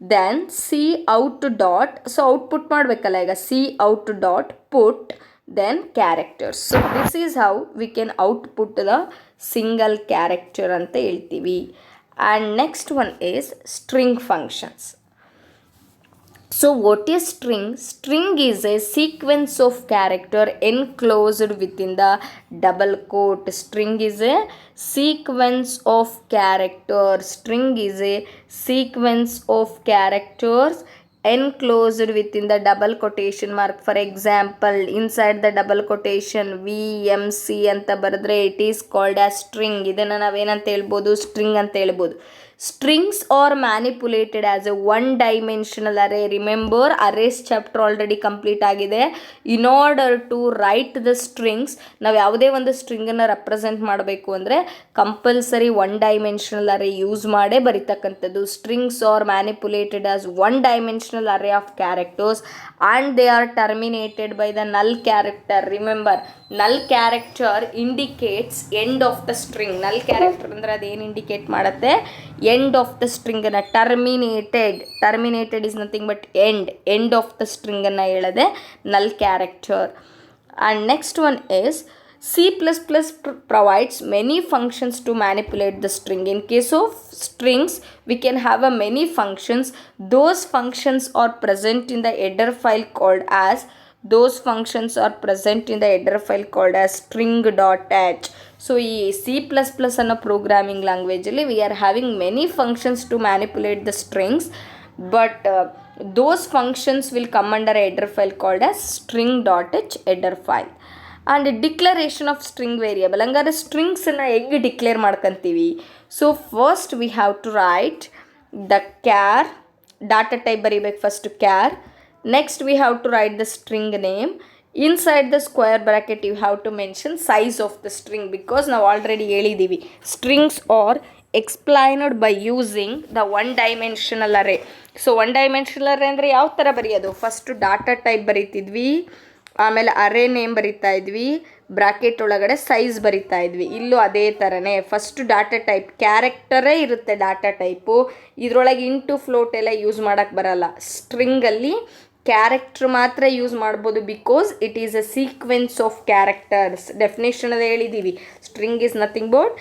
then cout dot. So output ಮಾಡಬೇಕಲ್ಲ ಈಗ, cout dot put, then characters. So this is how we can output the single character ಅಂತ ಹೇಳ್ತೀವಿ. And next one is string functions. So what is string? String is a sequence of character enclosed within the double quote. String is a sequence of characters. String is a sequence of characters enclosed within the double quotation mark. For example, inside the double quotation VMC ಅಂತ ಬರೆದ್ರೆ it is called as string. ಇದನ್ನು ನಾವೇನಂತ ಹೇಳ್ಬೋದು? String ಅಂತ ಹೇಳ್ಬೋದು. Strings are manipulated as a one dimensional array. Remember, arrays chapter already complete ಆಗಿದೆ. In order to write the strings, ನಾವು ಯಾವುದೇ ಒಂದು ಸ್ಟ್ರಿಂಗನ್ನು ರೆಪ್ರೆಸೆಂಟ್ ಮಾಡಬೇಕು ಅಂದರೆ compulsory one dimensional array use ಮಾಡೇ ಬರೀತಕ್ಕಂಥದ್ದು. Strings are manipulated as one dimensional array of characters and they are terminated by the null character. Remember, null character indicates end of the string. Null character ಅಂದರೆ ಅದೇನು indicate ಮಾಡುತ್ತೆ? End of the ಸ್ಟ್ರಿಂಗನ್ನು. Terminated is nothing but end of the ಸ್ಟ್ರಿಂಗನ್ನು ಹೇಳದೆ null character. And next one is C++ provides many functions to manipulate the string. In case of strings, we can have a many functions. Those functions are present in the header file called as string.h. So ಈ C++ ಅನ್ನೋ programming ಲ್ಯಾಂಗ್ವೇಜಲ್ಲಿ we are having many functions to manipulate the strings, but those functions will come under a header file called as string.h header file. And declaration of string variable. ಹಂಗಾದ್ರೆ ಸ್ಟ್ರಿಂಗ್ಸನ್ನು ಹೆಂಗೆ declare ಮಾಡ್ಕೊತೀವಿ? So first we have to write the char. Data type ಬರೀಬೇಕು first char. Next we have to write the string name. Inside the square bracket you have to mention size of the string, because ನಾವು already ಹೇಳಿದ್ದೀವಿ strings are explained by using the one dimensional array. So one dimensional array ಅಂದರೆ ಯಾವ ಥರ ಬರೆಯೋದು? First data type ಬರೀತಿದ್ವಿ, ಆಮೇಲೆ ಅರೇ name ಬರಿತಾ ಇದ್ವಿ, bracket ಒಳಗಡೆ ಸೈಜ್ ಬರಿತಾ ಇದ್ವಿ. ಇಲ್ಲೂ ಅದೇ ಥರನೇ ಫಸ್ಟ್ ಡಾಟಾ ಟೈಪ್ ಕ್ಯಾರೆಕ್ಟರೇ ಇರುತ್ತೆ. ಡಾಟಾ ಟೈಪು ಇದರೊಳಗೆ ಇಂಟು ಫ್ಲೋಟ್ ಎಲ್ಲ ಯೂಸ್ ಮಾಡೋಕ್ಕೆ ಬರಲ್ಲ. ಸ್ಟ್ರಿಂಗಲ್ಲಿ ಕ್ಯಾರೆಕ್ಟ್ರ್ ಮಾತ್ರ ಯೂಸ್ ಮಾಡ್ಬೋದು, because it is a sequence of characters. ಡೆಫಿನೇಷನಲ್ಲಿ ಹೇಳಿದ್ದೀವಿ, string is nothing but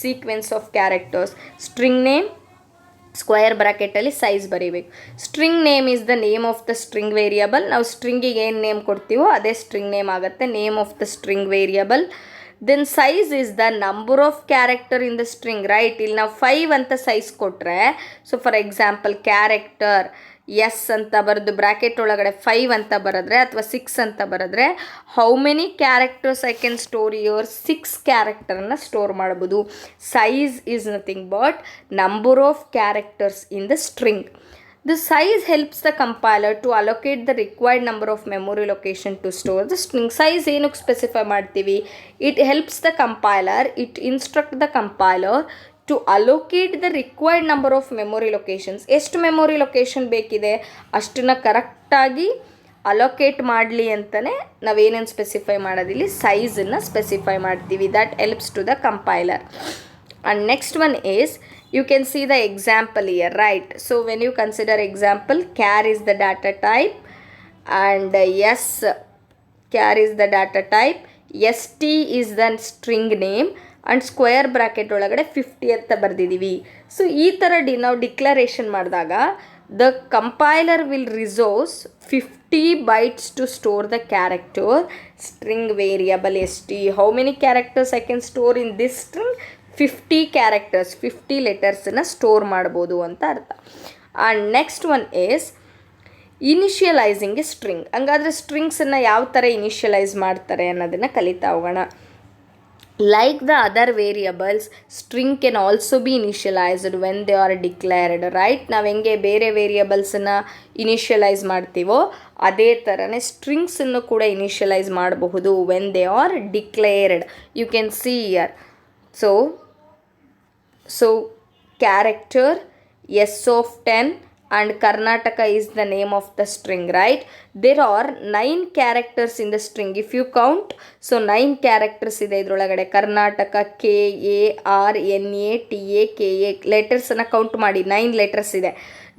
sequence of characters. String name square ಬ್ರಾಕೆಟಲ್ಲಿ ಸೈಜ್ ಬರೀಬೇಕು. String name is the name of the string variable. ನಾವು ಸ್ಟ್ರಿಂಗಿಗೆ ಏನು ನೇಮ್ ಕೊಡ್ತೀವೋ ಅದೇ ಸ್ಟ್ರಿಂಗ್ ನೇಮ್ ಆಗುತ್ತೆ, name of the string variable. Then size is the number of character in the string. Right, ಇಲ್ಲಿ ನಾವು 5 ಅಂತ ಸೈಜ್ ಕೊಟ್ಟರೆ, so for example character s ಅಂತ ಬರೆದು ಬ್ರ್ಯಾಕೆಟ್ ಒಳಗಡೆ 5 ಅಂತ ಬರೆದ್ರೆ ಅಥವಾ 6 ಅಂತ ಬರೆದ್ರೆ, how many characters I can store your 6 ಕ್ಯಾರೆಕ್ಟರನ್ನು ಸ್ಟೋರ್ ಮಾಡ್ಬೋದು. Size is nothing but number of characters in the string. The size helps the compiler to allocate the required number of memory location to store the string. Size ಏನಕ್ಕೆ specify ಮಾಡ್ತೀವಿ? It helps the compiler, it instruct the compiler to allocate the required number of memory locations. ಎಷ್ಟು memory location ಬೇಕಿದೆ ಅಷ್ಟನ್ನು ಕರೆಕ್ಟಾಗಿ allocate ಮಾಡಲಿ ಅಂತಲೇ ನಾವೇನೇನು specify ಮಾಡೋದಿಲ್ಲಿ ಸೈಜನ್ನು ಸ್ಪೆಸಿಫೈ ಮಾಡ್ತೀವಿ. That helps to the compiler. And next one is, you can see the example here, right? So when you consider example, char is the data type and yes, char is the data type, st is the string name and square bracket ಒಳಗಡೆ 50 ಅಂತ ಬರೆದಿದ್ದೀವಿ. So ಈ ಥರ ನಾವು declaration ಮಾಡಿದಾಗ the compiler will resource 50 bytes to store the character string variable st. How many characters I can store in this string? 50 characters, 50 ಲೆಟರ್ಸನ್ನು store ಮಾಡ್ಬೋದು ಅಂತ ಅರ್ಥ. And next one is initializing a string. ಹಂಗಾದರೆ ಸ್ಟ್ರಿಂಗ್ಸನ್ನು ಯಾವ ಥರ initialize ಮಾಡ್ತಾರೆ ಅನ್ನೋದನ್ನು ಕಲಿತಾ ಹೋಗೋಣ. Like the other variables, string can also be initialized when they are declared. Right, ನಾವು ಹೆಂಗೆ ಬೇರೆ ವೇರಿಯಬಲ್ಸನ್ನು ಇನಿಷಿಯಲೈಸ್ ಮಾಡ್ತೀವೋ ಅದೇ ಥರನೇ ಸ್ಟ್ರಿಂಗ್ಸನ್ನು ಕೂಡ ಇನಿಷಿಯಲೈಸ್ ಮಾಡಬಹುದು when they are declared. You can see here. So character S of 10 and Karnataka is the name of the string, right? There are 9 characters in the string. If you count, so 9 characters ಇದೆ ಇದರೊಳಗಡೆ. Karnataka KARNATA letters ಅನ್ನು count ಮಾಡಿ, 9 letters ಇದೆ.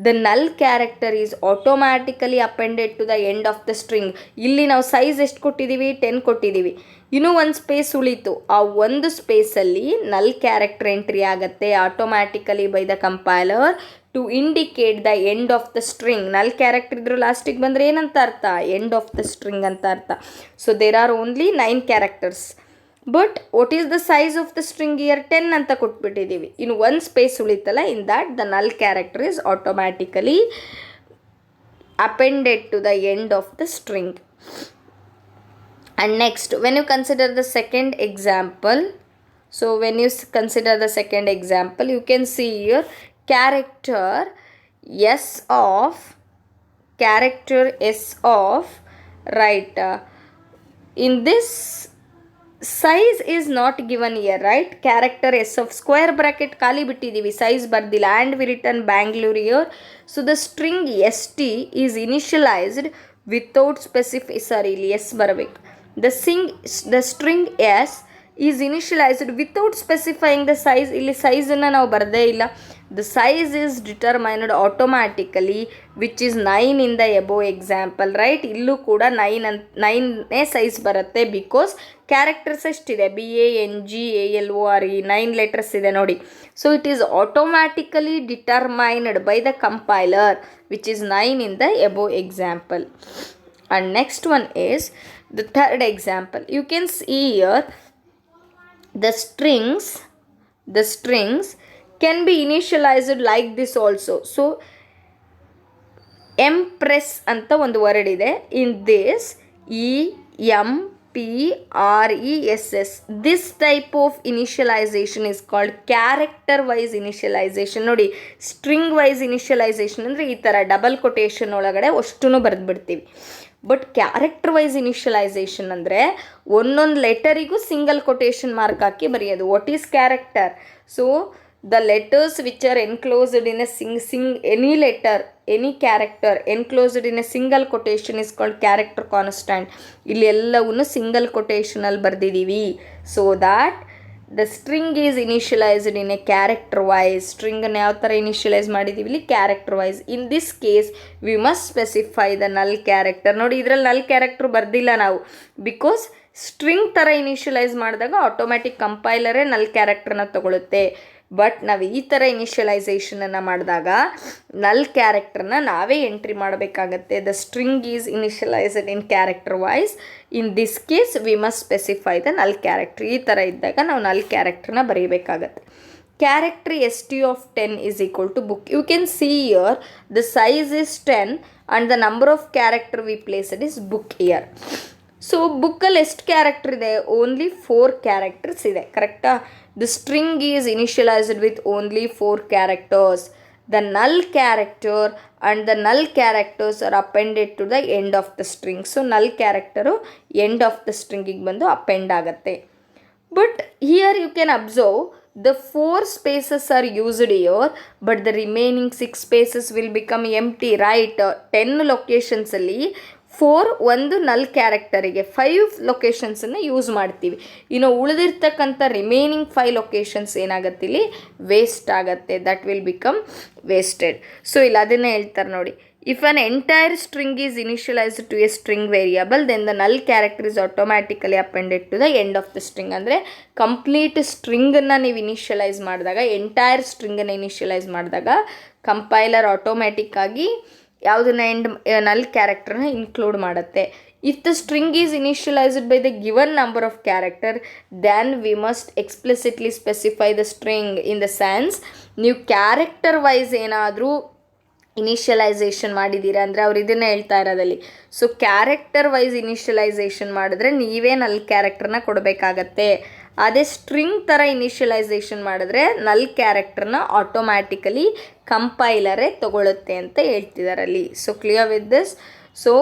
The null character is automatically appended to the end of the string. ಇಲ್ಲಿ ನಾವು size ಎಷ್ಟು ಕೊಟ್ಟಿದ್ದೀವಿ? 10 ಕೊಟ್ಟಿದ್ದೀವಿ. ಇನ್ನೂ ಒಂದು ಸ್ಪೇಸ್ ಉಳಿತು. ಆ ಒಂದು ಸ್ಪೇಸಲ್ಲಿ ನಲ್ ಕ್ಯಾರೆಕ್ಟರ್ ಎಂಟ್ರಿ ಆಗುತ್ತೆ automatically by the compiler to indicate the end of the string. Null character ಇದ್ರೂ ಲಾಸ್ಟಿಗೆ ಬಂದರೆ ಏನಂತ ಅರ್ಥ? ಎಂಡ್ ಆಫ್ ದ ಸ್ಟ್ರಿಂಗ್ ಅಂತ ಅರ್ಥ. So there are only 9 characters. But what is the size of the string here? 10 ಅಂತ ಕೊಟ್ಬಿಟ್ಟಿದ್ದೀವಿ. ಇನ್ನು ಒಂದು ಸ್ಪೇಸ್ ಉಳಿತಲ್ಲ, in that the null character is automatically appended to the end of the string. And next, when you consider the second example, so when you consider the second example, you can see here character s of right. In this size is not given here, right? Character s of square bracket ಖಾಲಿ ಬಿಟ್ಟಿದ್ದೀವಿ, size ಬರ್ದಿಲ್ಲ, and we written Bangalore here. So the string st is initialized without ಇಲ್ಲಿ s ಬರಬೇಕು. The string s is initialized without specifying the size. ಇಲ್ಲಿ ಸೈಜನ್ನು ನಾವು ಬರದೇ ಇಲ್ಲ. The size is determined automatically which is 9 in the above example, right? ಇಲ್ಲೂ ಕೂಡ 9ನೇ size ಬರುತ್ತೆ because characters ಎಷ್ಟಿದೆ, BANGALORE 9 ಲೆಟರ್ಸ್ ಇದೆ ನೋಡಿ. So it is automatically determined by the compiler which is 9 in the above example. And next one is the third example. You can see here the strings can be initialized like this also. So empress ಅಂತ ಒಂದು word ಇದೆ. In this EMPRESS, this type of initialization is called character wise initialization. ನೋಡಿ, string wise initialization ಅಂದರೆ ಈ ಥರ double quotation ಒಳಗಡೆ ಅಷ್ಟೂ ಬರೆದ್ಬಿಡ್ತೀವಿ. But character wise initialisation ಅಂದರೆ ಒಂದೊಂದು ಲೆಟರಿಗೂ ಸಿಂಗಲ್ ಕೊಟೇಶನ್ ಮಾರ್ಕ್ ಹಾಕಿ ಬರೆಯೋದು. What is character? So the letters which are enclosed in a any letter, any character enclosed in a single quotation is called character constant. ಇಲ್ಲಿ ಎಲ್ಲವನ್ನು single ಕೊಟೇಶನಲ್ಲಿ ಬರೆದಿದ್ದೀವಿ. So that the string is initialized in a character wise. ಸ್ಟ್ರಿಂಗನ್ನು ಯಾವ ಥರ initialize ಮಾಡಿದ್ದೀವಿ ಇಲ್ಲಿ? Character wise. In this case we must specify the null character. ನೋಡಿ, ಇದರಲ್ಲಿ ನಲ್ ಕ್ಯಾರೆಕ್ಟರ್ ಬರ್ದಿಲ್ಲ ನಾವು, ಬಿಕಾಸ್ ಸ್ಟ್ರಿಂಗ್ ಥರ ಇನಿಷಿಯಲೈಸ್ ಮಾಡಿದಾಗ ಆಟೋಮ್ಯಾಟಿಕ್ ಕಂಪೈಲರೇ ನಲ್ ಕ್ಯಾರೆಕ್ಟರ್ನ ತಗೊಳುತ್ತೆ. ಬಟ್ ನಾವು ಈ ಥರ ಇನಿಷಿಯಲೈಸೇಷನನ್ನು ಮಾಡಿದಾಗ ನಲ್ ಕ್ಯಾರೆಕ್ಟರ್ನ ನಾವೇ ಎಂಟ್ರಿ ಮಾಡಬೇಕಾಗತ್ತೆ. The string is initialized in character wise. In this case we must specify the null character. ಈ ಥರ ಇದ್ದಾಗ ನಾವು ನಲ್ ಕ್ಯಾರೆಕ್ಟರ್ನ ಬರೀಬೇಕಾಗತ್ತೆ. Character st of 10 is equal to book. You can see here the size is 10 and the number of character we placed is book here. So ಬುಕ್ಕಲ್ಲಿ ಎಷ್ಟು character ಇದೆ? Only 4 characters ಇದೆ, ಕರೆಕ್ಟಾ? The string is initialized with only 4 characters. The null character and the null characters are appended to the end of the string. So null character end of the ಸ್ಟ್ರಿಂಗಿಗೆ ಬಂದು append ಆಗುತ್ತೆ. But here you can observe the 4 spaces are used here, but the remaining 6 spaces will become empty, right? 10 locations ಅಲ್ಲಿ 4 ಒಂದು ನಲ್ ಕ್ಯಾರೆಕ್ಟರಿಗೆ 5 ಲೊಕೇಶನ್ಸನ್ನು use ಮಾಡ್ತೀವಿ. ಇನ್ನು ಉಳಿದಿರ್ತಕ್ಕಂಥ remaining 5 locations ಏನಾಗುತ್ತೆ ಇಲ್ಲಿ? ವೇಸ್ಟ್ ಆಗುತ್ತೆ. That will become wasted. So ಇಲ್ಲಿ ಅದನ್ನೇ ಹೇಳ್ತಾರೆ ನೋಡಿ. If an entire string is initialized to a string variable, then the null character is automatically appended to the end of the string. ಅಂದರೆ complete ಸ್ಟ್ರಿಂಗನ್ನು ನೀವು initialise ಮಾಡಿದಾಗ, entire ಸ್ಟ್ರಿಂಗನ್ನು initialise ಮಾಡಿದಾಗ compiler automatic ಆಗಿ ಯಾವುದನ್ನ ನಲ್ ಕ್ಯಾರೆಕ್ಟರ್ನ ಇನ್ಕ್ಲೂಡ್ ಮಾಡುತ್ತೆ. If the string is initialized by the given number of character, then we must explicitly specify the string in the sense ನೀವು character wise ಏನಾದರೂ ಇನಿಷಿಯಲೈಸೇಷನ್ ಮಾಡಿದ್ದೀರಾ ಅಂದರೆ ಅವ್ರು ಇದನ್ನೇ ಹೇಳ್ತಾ ಇರೋದಲ್ಲಿ. ಸೊ ಕ್ಯಾರೆಕ್ಟರ್ ವೈಸ್ ಇನಿಷಿಯಲೈಸೇಷನ್ ಮಾಡಿದ್ರೆ ನೀವೇ ನಲ್ ಕ್ಯಾರೆಕ್ಟರ್ನ ಕೊಡಬೇಕಾಗತ್ತೆ. ಅದೇ ಸ್ಟ್ರಿಂಗ್ ಥರ ಇನಿಷಿಯಲೈಸೇಷನ್ ಮಾಡಿದ್ರೆ ನಲ್ ಕ್ಯಾರೆಕ್ಟರ್ನ ಆಟೋಮ್ಯಾಟಿಕಲಿ ಕಂಪೈಲರೇ ತಗೊಳುತ್ತೆ ಅಂತ ಹೇಳ್ತಿದ್ದಾರಲ್ಲಿ. So clear with this? So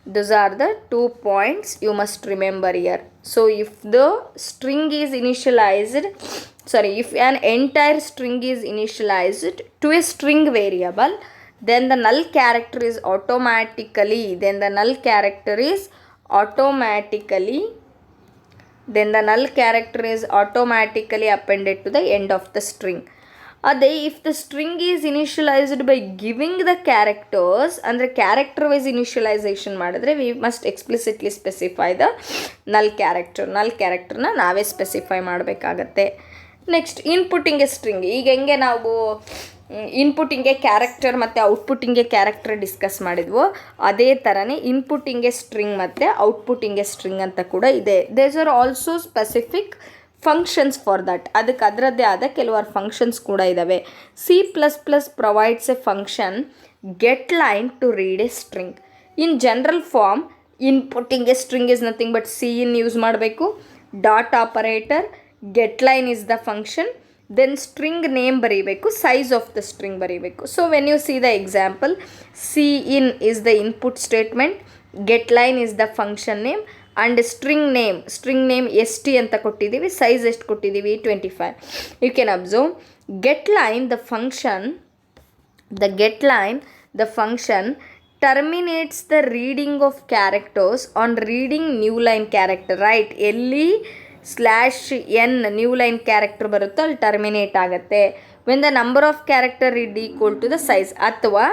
those are the 2 points you must remember here. So if the string is initialized, if an entire string is initialized to a string variable, then the null character is automatically appended to the end of the string. ಅದೇ if the string is initialized by giving the characters, ಅಂದರೆ character wise initialization ಮಾಡಿದ್ರೆ we must explicitly specify the null ಕ್ಯಾರೆಕ್ಟರ್ನ ನಾವೇ specify ಮಾಡಬೇಕಾಗತ್ತೆ. Next inputting a string. ಈಗ ಹೆಂಗೆ ನಾವು ಇನ್ಪುಟ್ಟಿಂಗೆ character ಮತ್ತು ಔಟ್ಪುಟ್ಟಿಂಗೆ ಕ್ಯಾರೆಕ್ಟರ್ ಡಿಸ್ಕಸ್ ಮಾಡಿದ್ವೋ ಅದೇ ಥರನೇ ಇನ್ಪುಟ್ಟಿಂಗೆ ಸ್ಟ್ರಿಂಗ್ ಮತ್ತು ಔಟ್ಪುಟ್ಟಿಂಗೆ ಸ್ಟ್ರಿಂಗ್ ಅಂತ ಕೂಡ ಇದೆ. These are also specific functions for that. ಅದಕ್ಕೆ ಅದರದ್ದೇ ಆದ ಕೆಲವಾರು ಫಂಕ್ಷನ್ಸ್ ಕೂಡ ಇದ್ದಾವೆ. C++ provides a function get line to read a string. In general form inputting a string is nothing but C in use ಮಾಡಬೇಕು. Dot operator, get line is the function, then string name ಬರೀಬೇಕು, size of the string ಬರೀಬೇಕು. So when you see the example, C in is the input statement, get line is the function name and string name s t ಅಂತ ಕೊಟ್ಟಿದ್ದೀವಿ, size ಎಷ್ಟು ಕೊಟ್ಟಿದ್ದೀವಿ 25. You can observe get line the function terminates the reading of characters on reading new line character, right? ಎಲ್ಲಿ /n new line character ಬರುತ್ತೋ ಅಲ್ಲಿ terminate ಆಗುತ್ತೆ. when the number of character is equal to the size, ಅಥವಾ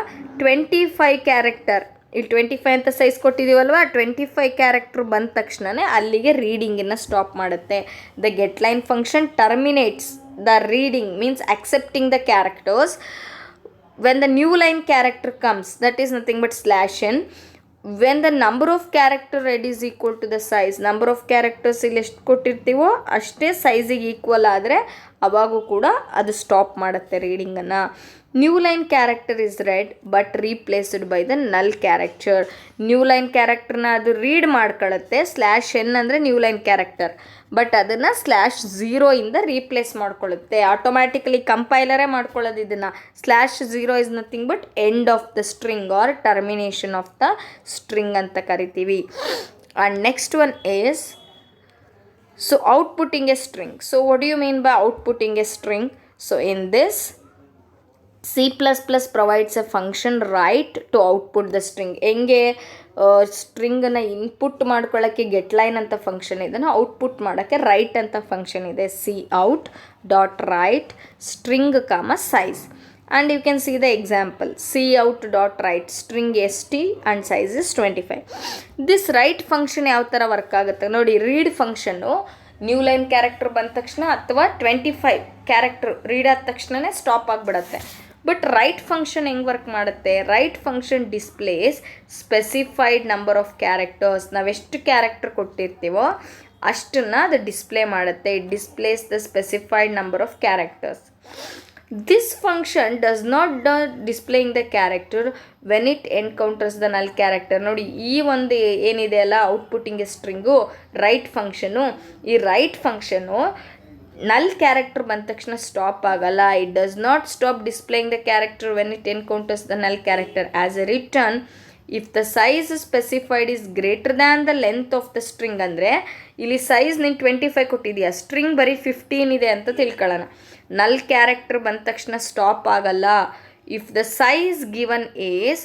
25 character, ಇಲ್ಲಿ 25 ಅಂತ size ಕೊಟ್ಟಿದ್ದೀವಲ್ವ, 25 character ಬಂದ ತಕ್ಷಣವೇ ಅಲ್ಲಿಗೆ ರೀಡಿಂಗನ್ನು ಸ್ಟಾಪ್ ಮಾಡುತ್ತೆ. The get line function terminates the reading, means accepting the characters when the new line character comes, that is nothing but /n. when the number of character read is equal to the size, number of characters ಇಲ್ಲಿ ಎಷ್ಟು ಕೊಟ್ಟಿರ್ತೀವೋ ಅಷ್ಟೇ ಸೈಜಿಗೆ equal ಆದರೆ ಅವಾಗೂ ಕೂಡ ಅದು stop ಮಾಡುತ್ತೆ ರೀಡಿಂಗನ್ನು. New line character is read but replaced by the null character. New line ಕ್ಯಾರೆಕ್ಟರ್ನ ಅದು ರೀಡ್ ಮಾಡ್ಕೊಳ್ಳುತ್ತೆ, /n ಅಂದರೆ ನ್ಯೂ ಲೈನ್ ಕ್ಯಾರೆಕ್ಟರ್, ಬಟ್ ಅದನ್ನು /0 ಇಂದ ರೀಪ್ಲೇಸ್ ಮಾಡ್ಕೊಳ್ಳುತ್ತೆ. ಆಟೋಮ್ಯಾಟಿಕಲಿ ಕಂಪೈಲರೇ ಮಾಡ್ಕೊಳ್ಳೋದು ಇದನ್ನು. /0 is nothing but end of the string or termination of the string ಅಂತ ಕರಿತೀವಿ. And next one is outputting a string. So what do you mean by outputting a string? So in this, C++ provides a function write to output the string. ಹೆಂಗೆ ಸ್ಟ್ರಿಂಗನ್ನು input ಮಾಡ್ಕೊಳ್ಳೋಕ್ಕೆ get line ಅಂತ function ಇದನ್ನು output ಮಾಡೋಕ್ಕೆ right ಅಂತ function ಇದೆ. cout.write string, size. And you can see the example, cout.write string st and size is 25. this write function ಯಾವ ಥರ ವರ್ಕ್ ಆಗುತ್ತೆ ನೋಡಿ. Read function new line character ಬಂದ ತಕ್ಷಣ ಅಥವಾ 25 ಕ್ಯಾರೆಕ್ಟರ್ ರೀಡ್ ಆದ ತಕ್ಷಣವೇ ಸ್ಟಾಪ್ ಆಗಿಬಿಡತ್ತೆ. ಬಟ್ ರೈಟ್ ಫಂಕ್ಷನ್ ಹೆಂಗೆ ವರ್ಕ್ ಮಾಡುತ್ತೆ? Write function displays specified number of characters. ನಾವೆಷ್ಟು ಕ್ಯಾರೆಕ್ಟರ್ ಕೊಟ್ಟಿರ್ತೀವೋ ಅಷ್ಟನ್ನು ಅದು ಡಿಸ್ಪ್ಲೇ ಮಾಡುತ್ತೆ. It displays the specified number of characters. This function does not displaying the character when it encounters the null character. ನೋಡಿ, ಈ ಒಂದು ಏನಿದೆ ಅಲ್ಲ ಔಟ್ಪುಟ್ಟಿಂಗ್ ಸ್ಟ್ರಿಂಗು ರೈಟ್ ಫಂಕ್ಷನು, ಈ ರೈಟ್ ಫಂಕ್ಷನು ನಲ್ ಕ್ಯಾರೆಕ್ಟರ್ ಬಂದ ತಕ್ಷಣ ಸ್ಟಾಪ್ ಆಗಲ್ಲ. It does not stop displaying the character when it encounters the null character. As A return if the size specified is greater than the length of the string. ಅಂದರೆ ಇಲ್ಲಿ size ನೀನು 25 ಕೊಟ್ಟಿದೆಯಾ, string ಬರೀ 15 ಇದೆ ಅಂತ ತಿಳ್ಕೊಳ್ಳೋಣ. ನಲ್ character ಬಂದ ತಕ್ಷಣ ಸ್ಟಾಪ್ ಆಗಲ್ಲ. If the size given is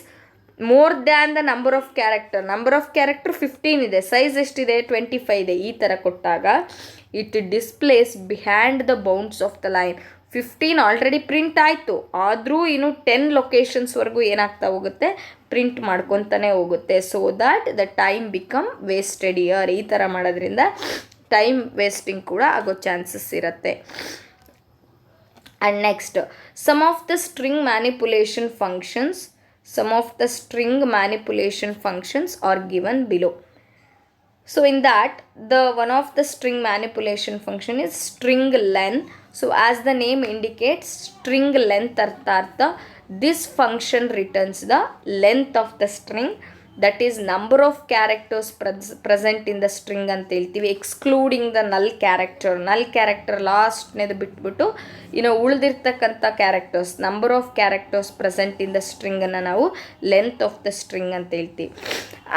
more than the number of character 15 ಇದೆ, ಸೈಜ್ ಎಷ್ಟಿದೆ 25 ಇದೆ, ಈ ಥರ ಕೊಟ್ಟಾಗ it displays behind the bounds of the line. 15 already print ಆಯಿತು, ಆದರೂ ಇನ್ನು 10 ಲೊಕೇಶನ್ಸ್ವರೆಗೂ ಏನಾಗ್ತಾ ಹೋಗುತ್ತೆ, ಪ್ರಿಂಟ್ ಮಾಡ್ಕೊತಾನೆ ಹೋಗುತ್ತೆ. So that the time become wasted year. ಈ ಥರ ಮಾಡೋದ್ರಿಂದ ಟೈಮ್ ವೇಸ್ಟಿಂಗ್ ಕೂಡ ಆಗೋ ಚಾನ್ಸಸ್ ಇರುತ್ತೆ. And next, some of the string manipulation functions are given below. So in that, one of the string manipulation function is string len. So as the name indicates, string length artha, this function returns the length of the string, that is number of characters present in the string ಅಂತ ಹೇಳ್ತೀವಿ, excluding the null character ಲಾಸ್ಟ್ನೇದು ಬಿಟ್ಬಿಟ್ಟು ಇನ್ನು ಉಳಿದಿರ್ತಕ್ಕಂಥ characters, number of characters present in the ಸ್ಟ್ರಿಂಗನ್ನು ನಾವು length of the string ಅಂತ ಹೇಳ್ತೀವಿ.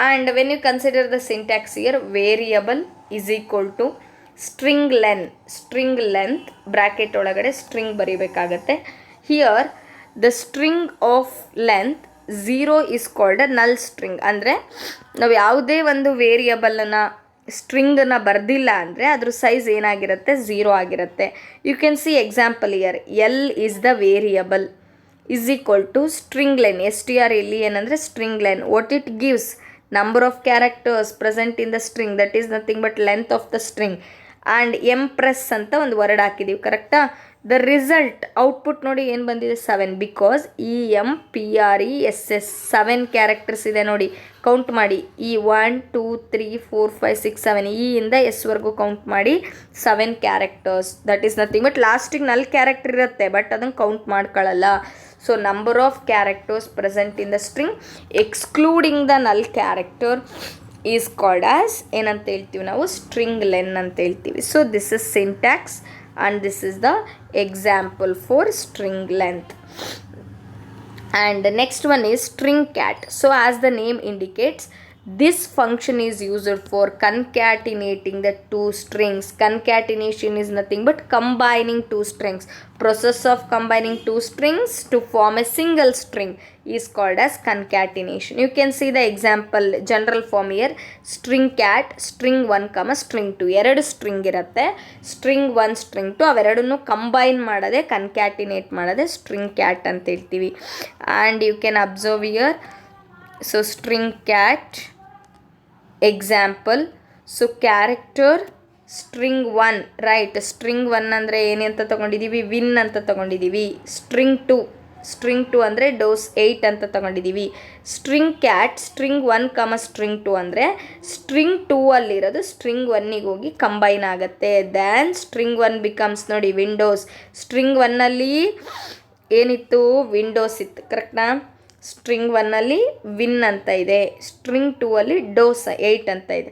And when you consider the syntax here, variable is equal to string length bracket ಒಳಗಡೆ ಸ್ಟ್ರಿಂಗ್ ಬರೀಬೇಕಾಗತ್ತೆ. Here the string of length 0 is called a null string. ಅಂದರೆ ನಾವು ಯಾವುದೇ ಒಂದು ವೇರಿಯಬಲನ್ನು ಸ್ಟ್ರಿಂಗನ್ನು ಬರೆದಿಲ್ಲ ಅಂದರೆ ಅದ್ರ ಸೈಜ್ ಏನಾಗಿರುತ್ತೆ, 0 ಆಗಿರುತ್ತೆ. You can see example here, L is the variable is equal to string len, STRLEN ಅಂದರೆ string len. What it gives, number of characters present in the string, that is nothing but length of the string. And empress ಅಂತ ಒಂದು word ಹಾಕಿದ್ದೀವಿ, ಕರೆಕ್ಟಾ? The result output ನೋಡಿ ಏನು ಬಂದಿದೆ, 7, because EMPRESS 7 characters ಇದೆ ನೋಡಿ. ಕೌಂಟ್ ಮಾಡಿ, 1 2 3 4 5 6 7 ಇಂದ ಎಸ್ವರೆಗೂ ಕೌಂಟ್ ಮಾಡಿ 7 characters. That is nothing but ಲಾಸ್ಟಿಗೆ ನಲ್ ಕ್ಯಾರೆಕ್ಟರ್ ಇರುತ್ತೆ, ಬಟ್ ಅದನ್ನು ಕೌಂಟ್ ಮಾಡ್ಕೊಳ್ಳಲ್ಲ. So number of characters present in the string excluding the null character is called as ಏನಂತ ಹೇಳ್ತೀವಿ ನಾವು, ಸ್ಟ್ರಿಂಗ್ ಲೆನ್ ಅಂತ ಹೇಳ್ತೀವಿ. So this is syntax. and this is the example for string length. And the next one is string cat. So as the name indicates, this function is used for concatenating the two strings. Concatenation is nothing but combining two strings. Process of combining two strings to form a single string is called as concatenation. You can see the example general form here. String cat, string 1 comma string 2. ಎರಡು string ಇರುತ್ತೆ. String 1 string 2 ಅವೆರಡನ್ನು combine ಮಾಡೋದೇ ಕನ್ಕ್ಯಾಟಿನೇಟ್ ಮಾಡೋದೇ string cat ಅಂತ ಹೇಳ್ತೀವಿ. And you can observe here. So string cat example. So character string 1 right. String 1 ಅಂದರೆ ಏನಂತ ತೊಗೊಂಡಿದ್ದೀವಿ? Win ಅಂತ ತೊಗೊಂಡಿದ್ದೀವಿ. ಸ್ಟ್ರಿಂಗ್ 2 ಅಂದರೆ ಡೋಸ್ 8 ಅಂತ ತೊಗೊಂಡಿದ್ದೀವಿ. String cat string 1 comma string 2 ಅಂದರೆ ಸ್ಟ್ರಿಂಗ್ 2 ಅಲ್ಲಿರೋದು ಸ್ಟ್ರಿಂಗ್ 1ಗೆ ಹೋಗಿ ಕಂಬೈನ್ ಆಗುತ್ತೆ. ದ್ಯಾನ್ ಸ್ಟ್ರಿಂಗ್ 1 ಬಿಕಮ್ಸ್ ನೋಡಿ ವಿಂಡೋಸ್. ಸ್ಟ್ರಿಂಗ್ 1ಅಲ್ಲಿ ಏನಿತ್ತು? ವಿಂಡೋಸ್ ಇತ್ತು, ಕರೆಕ್ಟ್ನಾ? ಸ್ಟ್ರಿಂಗ್ 1ಅಲ್ಲಿ ವಿನ್ ಅಂತ ಇದೆ, ಸ್ಟ್ರಿಂಗ್ 2ಅಲ್ಲಿ ಡೋಸ್ 8 ಅಂತ ಇದೆ.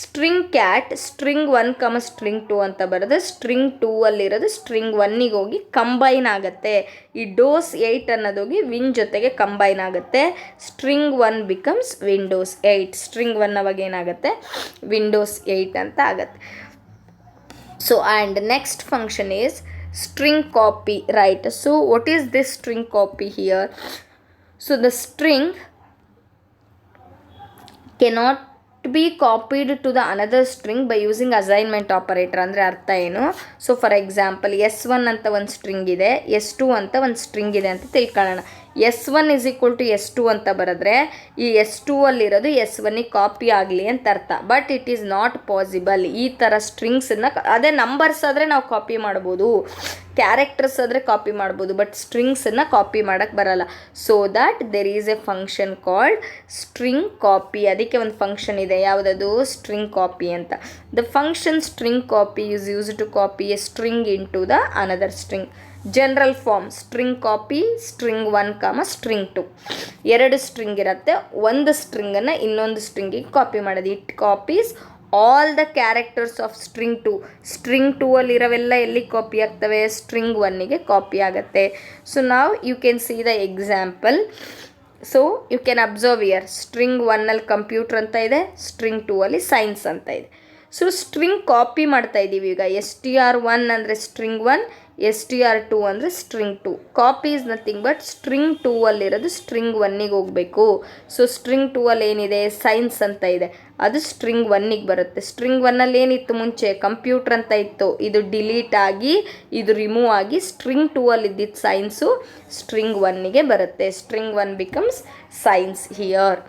String cat string 1 comma string 2 ಅಂತ ಬರೋದು ಸ್ಟ್ರಿಂಗ್ 2 ಅಲ್ಲಿರೋದು ಸ್ಟ್ರಿಂಗ್ 1ಗೆ ಹೋಗಿ ಕಂಬೈನ್ ಆಗುತ್ತೆ. ಈ ಡೋಸ್ 8 ಅನ್ನೋದೋಗಿ ವಿನ್ ಜೊತೆಗೆ ಕಂಬೈನ್ ಆಗುತ್ತೆ. String 1 becomes Windows 8. ಸ್ಟ್ರಿಂಗ್ 1 ಅವಾಗ ಏನಾಗುತ್ತೆ? ವಿಂಡೋಸ್ 8 ಅಂತ ಆಗುತ್ತೆ. So and next function is string copy, right? So what is this string copy here? So the string cannot be copied to the another string by using assignment operator. ಅಂದರೆ ಅರ್ಥ ಏನು? So for example S1 ಅಂತ ಒಂದು string ಇದೆ, S2 ಅಂತ ಒಂದು string ಇದೆ ಅಂತ ತಿಳ್ಕೊಳ್ಳೋಣ. S1 is equal to S2 ಅಂತ ಬರೆದ್ರೆ ಈ S2 ಅಲ್ಲಿರೋದು S1ಗೆ ಕಾಪಿ ಆಗಲಿ ಅಂತ ಅರ್ಥ. But it is not possible. ಈ ಥರ ಸ್ಟ್ರಿಂಗ್ಸನ್ನು ಅದೇ ನಂಬರ್ಸ್ ಆದರೆ ನಾವು ಕಾಪಿ ಮಾಡ್ಬೋದು, ಕ್ಯಾರೆಕ್ಟರ್ಸ್ ಆದರೆ ಕಾಪಿ ಮಾಡ್ಬೋದು, ಬಟ್ ಸ್ಟ್ರಿಂಗ್ಸನ್ನು ಕಾಪಿ ಮಾಡೋಕ್ಕೆ ಬರಲ್ಲ. So that there is a function called string copy. ಅದಕ್ಕೆ ಒಂದು ಫಂಕ್ಷನ್ ಇದೆ, ಯಾವುದದು? ಸ್ಟ್ರಿಂಗ್ ಕಾಪಿ ಅಂತ. The function string copy is use to copy a string into the another string. General form string copy string 1 comma string 2. ಎರಡು string ಇರುತ್ತೆ, ಒಂದು ಸ್ಟ್ರಿಂಗನ್ನು ಇನ್ನೊಂದು ಸ್ಟ್ರಿಂಗಿಗೆ ಕಾಪಿ ಮಾಡೋದು. It copies all the characters of string 2. String 2 ಅಲ್ಲಿರೋವೆಲ್ಲ ಎಲ್ಲಿ copy ಆಗ್ತವೆ? ಸ್ಟ್ರಿಂಗ್ 1ಗೆ ಕಾಪಿ ಆಗುತ್ತೆ. ಸೊ ನಾವು you can see the example. So you can observe here. String 1ಅಲ್ಲಿ ಕಂಪ್ಯೂಟರ್ ಅಂತ ಇದೆ, ಸ್ಟ್ರಿಂಗ್ 2 ಅಲ್ಲಿ ಸೈನ್ಸ್ ಅಂತ ಇದೆ. ಸೊ ಸ್ಟ್ರಿಂಗ್ ಕಾಪಿ ಮಾಡ್ತಾ ಇದ್ದೀವಿ ಈಗ. str1 ಅಂದರೆ ಸ್ಟ್ರಿಂಗ್ 1, str2 ಅಂದರೆ string 2. Copy is nothing but string 2 ಅಲ್ಲಿರೋದು ಸ್ಟ್ರಿಂಗ್ 1ಗೆ ಹೋಗಬೇಕು. ಸೊ ಸ್ಟ್ರಿಂಗ್ 2 ಅಲ್ಲಿ ಏನಿದೆ? ಸೈನ್ಸ್ ಅಂತ ಇದೆ, ಅದು ಸ್ಟ್ರಿಂಗ್ 1ಗೆ ಬರುತ್ತೆ. ಸ್ಟ್ರಿಂಗ್ 1ಅಲ್ಲಿ ಏನಿತ್ತು ಮುಂಚೆ? ಕಂಪ್ಯೂಟರ್ ಅಂತ ಇತ್ತು, ಇದು ಡಿಲೀಟ್ ಆಗಿ ಇದು ರಿಮೂವ್ ಆಗಿ ಸ್ಟ್ರಿಂಗ್ 2 ಅಲ್ಲಿ ಇದ್ದಿದ್ದು ಸೈನ್ಸು ಸ್ಟ್ರಿಂಗ್ 1ಗೆ ಬರುತ್ತೆ. String 1 becomes science here.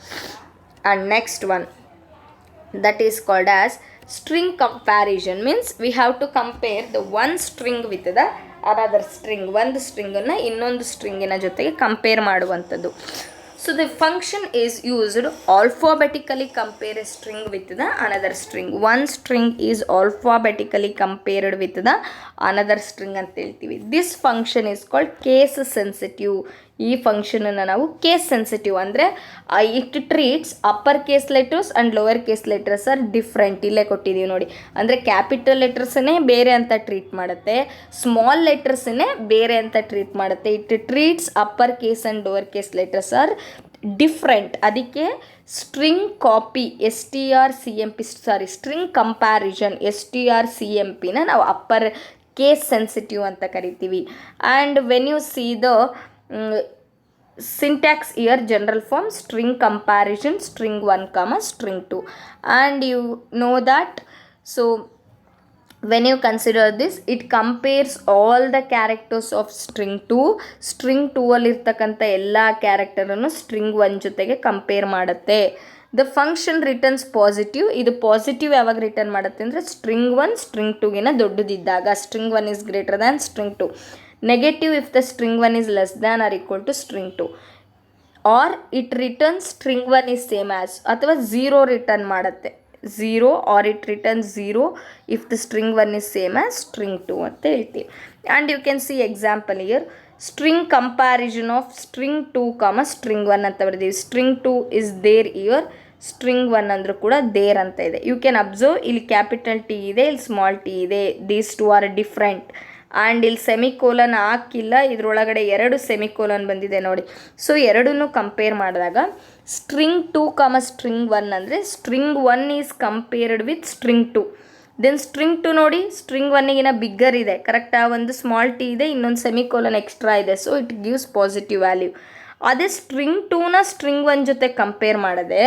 And next one that is called as string comparison. Means we have to compare the one string with the another string. ಒಂದು ಸ್ಟ್ರಿಂಗನ್ನು ಇನ್ನೊಂದು ಸ್ಟ್ರಿಂಗಿನ ಜೊತೆಗೆ ಕಂಪೇರ್ ಮಾಡುವಂಥದ್ದು. So the function is used alphabetically compare a string with the another string. One string is alphabetically compared with the another string ಅಂತ ಹೇಳ್ತೀವಿ. This function is called case sensitive. ಈ ಫಂಕ್ಷನನ್ನು ನಾವು case sensitive ಅಂದರೆ it treats upper case letters and lower case letters are different. ಇಲ್ಲೇ ಕೊಟ್ಟಿದ್ದೀವಿ ನೋಡಿ. ಅಂದರೆ capital ಲೆಟರ್ಸನ್ನೇ ಬೇರೆ ಅಂತ ಟ್ರೀಟ್ ಮಾಡುತ್ತೆ, ಸ್ಮಾಲ್ ಲೆಟರ್ಸನ್ನೇ ಬೇರೆ ಅಂತ ಟ್ರೀಟ್ ಮಾಡುತ್ತೆ. It treats upper case and lower case letters are different. ಅದಕ್ಕೆ string copy string comparison STRCMP ನಾವು ಅಪ್ಪರ್ ಕೇಸ್ ಸೆನ್ಸಿಟಿವ್ ಅಂತ ಕರಿತೀವಿ. And when you see the syntax here, general form string comparison string 1 comma string 2, and you know that. So when you consider this, it compares all the characters of string 2. string 2 ಅಲ್ಲಿ ಇರ್ತಕ್ಕಂಥ ಎಲ್ಲ ಕ್ಯಾರೆಕ್ಟರನ್ನು string 1 ಜೊತೆಗೆ compare ಮಾಡುತ್ತೆ. The function returns positive. ಇದು positive ಯಾವಾಗ return ಮಾಡುತ್ತೆ ಅಂದರೆ string 1 string 2ಗಿನ ದೊಡ್ಡದಿದ್ದಾಗ. String 1 is greater than string 2. Negative if the string 1 is less than or equal to string 2. Or it returns string 1 is same as, ಅಥವಾ 0 return ಮಾಡುತ್ತೆ. 0 or it returns 0 if the string 1 is same as string 2 ಅಂತ ಹೇಳ್ತೀವಿ. And you can see example here. string comparison of string 2 comma string 1 ಅಂತ ಬರೆದೀವಿ. string 2 is there here, string 1 ಅಂದರೂ ಕೂಡ there ಅಂತ ಇದೆ. You can observe ಇಲ್ಲಿ capital T ಇದೆ, ಇಲ್ಲಿ ಸ್ಮಾಲ್ ಟಿ ಇದೆ. These two are different. And ಇಲ್ಲಿ ಸೆಮಿಕೋಲನ್ ಹಾಕಿಲ್ಲ, ಇದರೊಳಗಡೆ 2 ಸೆಮಿಕೋಲನ್ ಬಂದಿದೆ ನೋಡಿ. ಸೊ ಎರಡನ್ನೂ ಕಂಪೇರ್ ಮಾಡಿದಾಗ ಸ್ಟ್ರಿಂಗ್ 2, ಸ್ಟ್ರಿಂಗ್ 1 ಅಂದರೆ string 1 is compared with string 2. Then string 2 ನೋಡಿ, ಸ್ಟ್ರಿಂಗ್ 1ಗಿನ ಬಿಗ್ಗರ್ ಇದೆ, ಕರೆಕ್ಟಾ? ಒಂದು ಸ್ಮಾಲ್ ಟಿ ಇದೆ, ಇನ್ನೊಂದು ಸೆಮಿಕೋಲನ್ ಎಕ್ಸ್ಟ್ರಾ ಇದೆ. So it gives positive value. ಅದೇ ಸ್ಟ್ರಿಂಗ್ 2ನ ಸ್ಟ್ರಿಂಗ್ 1 ಜೊತೆ ಕಂಪೇರ್ ಮಾಡಿದ್ರೆ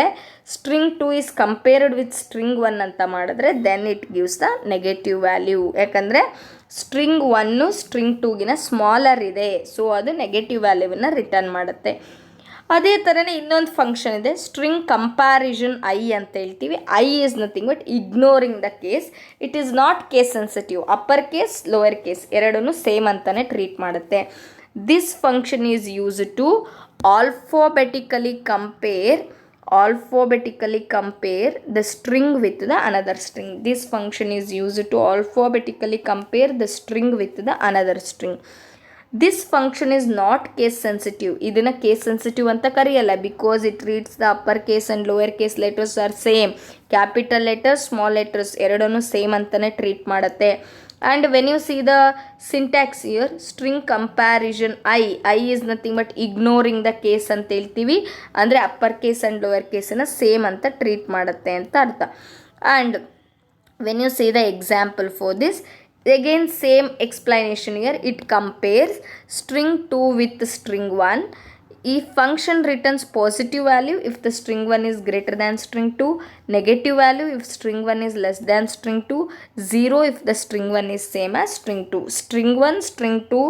string 2 is compared with string 1 ಅಂತ ಮಾಡಿದ್ರೆ then it gives the negative value. ಯಾಕಂದರೆ ಸ್ಟ್ರಿಂಗ್ 1 ಸ್ಟ್ರಿಂಗ್ 2ಗಿನ ಸ್ಮಾಲರ್ ಇದೆ, ಸೊ ಅದು ನೆಗೆಟಿವ್ ವ್ಯಾಲ್ಯೂವನ್ನು ರಿಟರ್ನ್ ಮಾಡುತ್ತೆ. ಅದೇ ಥರನೇ ಇನ್ನೊಂದು ಫಂಕ್ಷನ್ ಇದೆ, ಸ್ಟ್ರಿಂಗ್ ಕಂಪ್ಯಾರಿಸನ್ ಐ ಅಂತ ಹೇಳ್ತೀವಿ. I is nothing but ignoring the case. It is not case sensitive. Upper case, lower case ಎರಡನ್ನೂ ಸೇಮ್ ಅಂತಲೇ ಟ್ರೀಟ್ ಮಾಡುತ್ತೆ. This function is used to alphabetically compare the string with the another string. This function is used to alphabetically compare the string with the another string. This function is not case sensitive. ಇದನ್ನು case sensitive ಅಂತ ಕರೆಯಲ್ಲ, because it reads the upper case and lower case letters are same. Capital letters, small letters ಎರಡನ್ನೂ same ಅಂತಲೇ treat ಮಾಡುತ್ತೆ. And when you see the syntax here, string comparison I is nothing but ignoring the case ಅಂತ ಹೇಳ್ತೀವಿ. ಅಂದರೆ upper case and lower ಕೇಸನ್ನು same ಅಂತ treat ಮಾಡುತ್ತೆ ಅಂತ ಅರ್ಥ. And when you see the example for this, again same explanation here. It compares string 2 with string 1. If function returns positive value if the string 1 is greater than string 2, negative value if string 1 is less than string 2, 0 if the string 1 is same as string 2. String 1, string 2,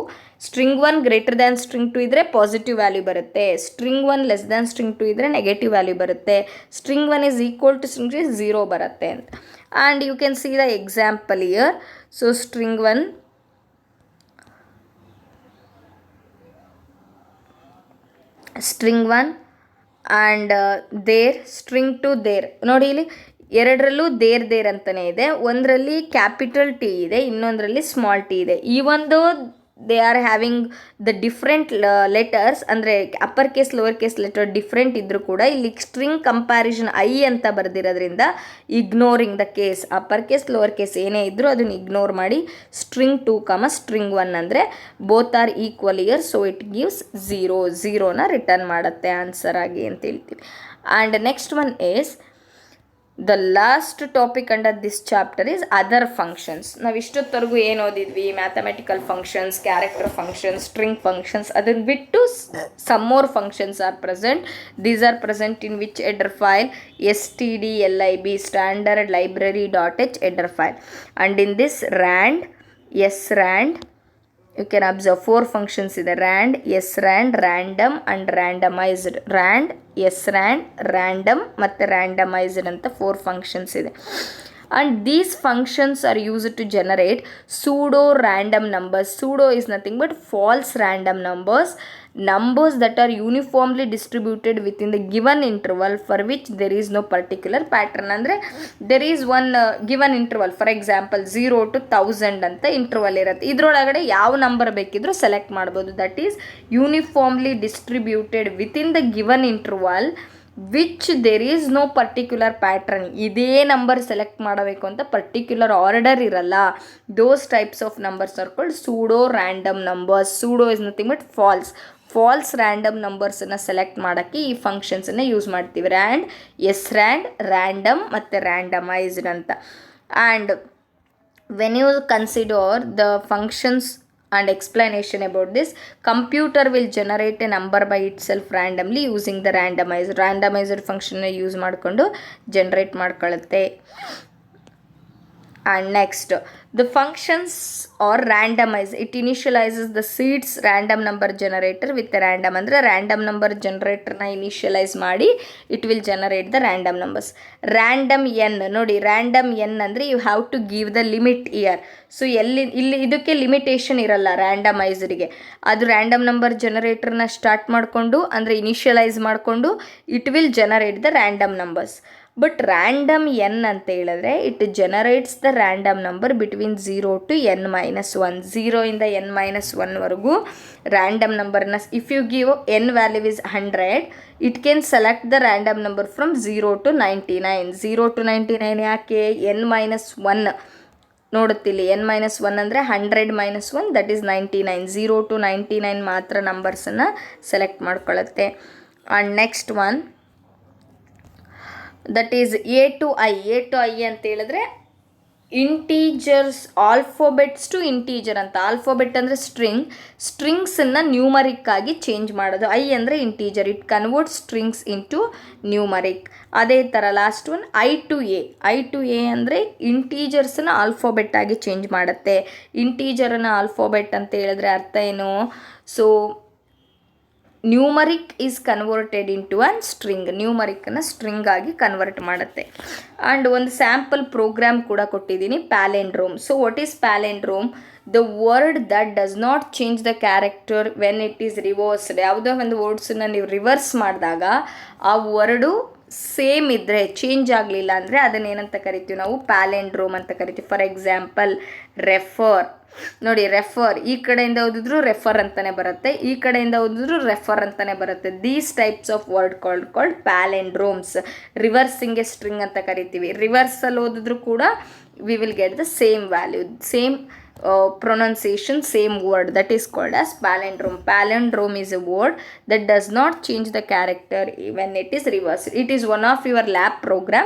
string 1 greater than string 2 ಇದ್ದರೆ positive value ಬರುತ್ತೆ. string 1 less than string 2 ಇದ್ದರೆ negative value ಬರುತ್ತೆ. string 1 is equal to string 2 0 ಬರುತ್ತೆ ಅಂತ. And you can see the example here. So string 1 and there, string 2 there. ನೋಡಿ ಇಲ್ಲಿ ಎರಡರಲ್ಲೂ there ಅಂತಲೇ ಇದೆ. ಒಂದರಲ್ಲಿ ಕ್ಯಾಪಿಟಲ್ ಟಿ ಇದೆ, ಇನ್ನೊಂದರಲ್ಲಿ ಸ್ಮಾಲ್ ಟಿ ಇದೆ. ಈ ಒಂದು they are having the different letters, ಅಂದರೆ upper case lower case letter different ಇದ್ದರೂ ಕೂಡ ಇಲ್ಲಿ ಸ್ಟ್ರಿಂಗ್ ಕಂಪ್ಯಾರಿಸನ್ ಐ ಅಂತ ಬರೆದಿರೋದ್ರಿಂದ ignoring the case, upper case lower case ಏನೇ ಇದ್ದರೂ ಅದನ್ನು ಇಗ್ನೋರ್ ಮಾಡಿ ಸ್ಟ್ರಿಂಗ್ 2, ಸ್ಟ್ರಿಂಗ್ 1 ಅಂದರೆ both are equal here. So it gives 0ನ ರಿಟರ್ನ್ ಮಾಡುತ್ತೆ ಆನ್ಸರ್ ಆಗಿ ಅಂತ ಹೇಳ್ತೀವಿ. And next one is the last topic under this chapter is other functions. ನಾವು ಇಷ್ಟೊತ್ತವರೆಗೂ ಏನು ಓದಿದ್ವಿ? Mathematical functions, character functions, string functions. ಅದನ್ನು ಬಿಟ್ಟು some more functions are present. These are present in which header file? stdlib, standard library.h header file. And in this rand, srand, you can observe 4 functions ಇದೆ. rand, srand, random and randomized. rand, srand, random ಮತ್ತು randomized ಅಂತ 4 functions ಇದೆ. And these functions are used to generate pseudo random numbers. Pseudo is nothing but false random numbers that are uniformly distributed within the given interval for which there is no particular pattern. ಅಂದರೆ there is one given interval, for example 0 to 1000 ಅಂತ interval ಇರುತ್ತೆ. ಇದರೊಳಗಡೆ ಯಾವ number ಬೇಕಿದ್ರೂ select ಮಾಡ್ಬೋದು. That is uniformly distributed within the given interval which there is no particular pattern. ಇದೇ number select ಮಾಡಬೇಕು ಅಂತ ಪರ್ಟಿಕ್ಯುಲರ್ ಆರ್ಡರ್ ಇರಲ್ಲ. Those types of numbers are called pseudo random numbers. Pseudo is nothing but false random ನಂಬರ್ಸನ್ನು select ಮಾಡೋಕ್ಕೆ ಈ ಫಂಕ್ಷನ್ಸನ್ನು use ಮಾಡ್ತೀವಿ. Rand, srand, random ಮತ್ತು ರ್ಯಾಂಡಮೈಸ್ಡ್ ಅಂತ. And when you consider the functions and explanation about this, computer will generate a number by itself randomly using the randomized function use ಮಾಡಿಕೊಂಡು generate ಮಾಡ್ಕೊಳ್ಳುತ್ತೆ. And next, the functions are randomized. It initializes the seeds random number generator with the random. ಅಂದರೆ random number generatorನ initialise ಮಾಡಿ it will generate the random numbers. random n ನೋಡಿ, random n ಅಂದರೆ you have to give the limit here. So ಇಲ್ಲಿ ಇದಕ್ಕೆ limitation ಇರಲ್ಲ ರ್ಯಾಂಡಮೈಸ್ಡ್ಗೆ. ಅದು random number ಜನರೇಟರ್ನ start ಮಾಡಿಕೊಂಡು ಅಂದರೆ ಇನಿಷಿಯಲೈಸ್ ಮಾಡಿಕೊಂಡು it will generate the random numbers. But random N ಅಂತ ಹೇಳಿದ್ರೆ it generates the random number between 0 to n-1. 0 ಇಂದ n-1ವರೆಗೂ ರ್ಯಾಂಡಮ್ ನಂಬರ್ನ if you give n value is 100, it can select the random number from 0 to 99. 0 to 99 ಯಾಕೆ? n-1 ನೋಡುತ್ತಿಲ್ಲಿ n-1 ಅಂದರೆ 100 - 1 that is 99. 0 to 99 ಮಾತ್ರ ನಂಬರ್ಸನ್ನು select ಮಾಡ್ಕೊಳ್ಳುತ್ತೆ. And next one that is A to I ಅಂತ ಹೇಳಿದ್ರೆ ಇಂಟೀಜರ್ಸ್, ಆಲ್ಫೋಬೆಟ್ಸ್ ಟು ಇಂಟೀಜರ್ ಅಂತ. Alphabet ಅಂದರೆ ಸ್ಟ್ರಿಂಗ್ಸನ್ನು ನ್ಯೂಮರಿಕ್ ಆಗಿ ಚೇಂಜ್ ಮಾಡೋದು. ಐ ಅಂದರೆ integer, it convert strings into numeric. ಅದೇ ಥರ last one I to A ಅಂದರೆ ಇಂಟೀಜರ್ಸನ್ನು ಆಲ್ಫೋಬೆಟ್ ಆಗಿ ಚೇಂಜ್ ಮಾಡುತ್ತೆ. ಇಂಟೀಜರನ್ನು ಆಲ್ಫೋಬೆಟ್ ಅಂತ ಹೇಳಿದ್ರೆ ಅರ್ಥ ಏನು? So numeric is converted into an string. ನ್ಯೂಮರಿಕ್ಕನ್ನು ಸ್ಟ್ರಿಂಗ್ ಆಗಿ ಕನ್ವರ್ಟ್ ಮಾಡುತ್ತೆ. ಆ್ಯಂಡ್ ಒಂದು ಸ್ಯಾಂಪಲ್ ಪ್ರೋಗ್ರಾಮ್ ಕೂಡ ಕೊಟ್ಟಿದ್ದೀನಿ, palindrome. So what is palindrome? The word that does not change the character when it is reversed. ಯಾವುದೋ ಒಂದು ವರ್ಡ್ಸನ್ನು ನೀವು ರಿವರ್ಸ್ ಮಾಡಿದಾಗ ಆ ವರ್ಡು ಸೇಮ್ ಇದ್ದರೆ, ಚೇಂಜ್ ಆಗಲಿಲ್ಲ ಅಂದರೆ ಅದನ್ನೇನಂತ ಕರಿತೀವಿ ನಾವು? ಪ್ಯಾಲೆಂಡ್ರೋಮ್ ಅಂತ ಕರಿತೀವಿ. ಫಾರ್ ಎಕ್ಸಾಂಪಲ್ ರೆಫರ್ ನೋಡಿ, ರೆಫರ್ ಈ ಕಡೆಯಿಂದ ಓದಿದ್ರು ರೆಫರ್ ಅಂತಲೇ ಬರುತ್ತೆ, ಈ ಕಡೆಯಿಂದ ಓದಿದ್ರು ರೆಫರ್ ಅಂತಲೇ ಬರುತ್ತೆ. These types of word called palindromes. ರಿವರ್ಸಿಂಗ್ಗೆ ಸ್ಟ್ರಿಂಗ್ ಅಂತ ಕರಿತೀವಿ. ರಿವರ್ಸಲ್ಲಿ ಓದಿದ್ರು ಕೂಡ we will get the same value, same pronunciation, same word, that is called as palindrome. Palindrome is a word that does not change the character when it is reversed. It is one of your lab program.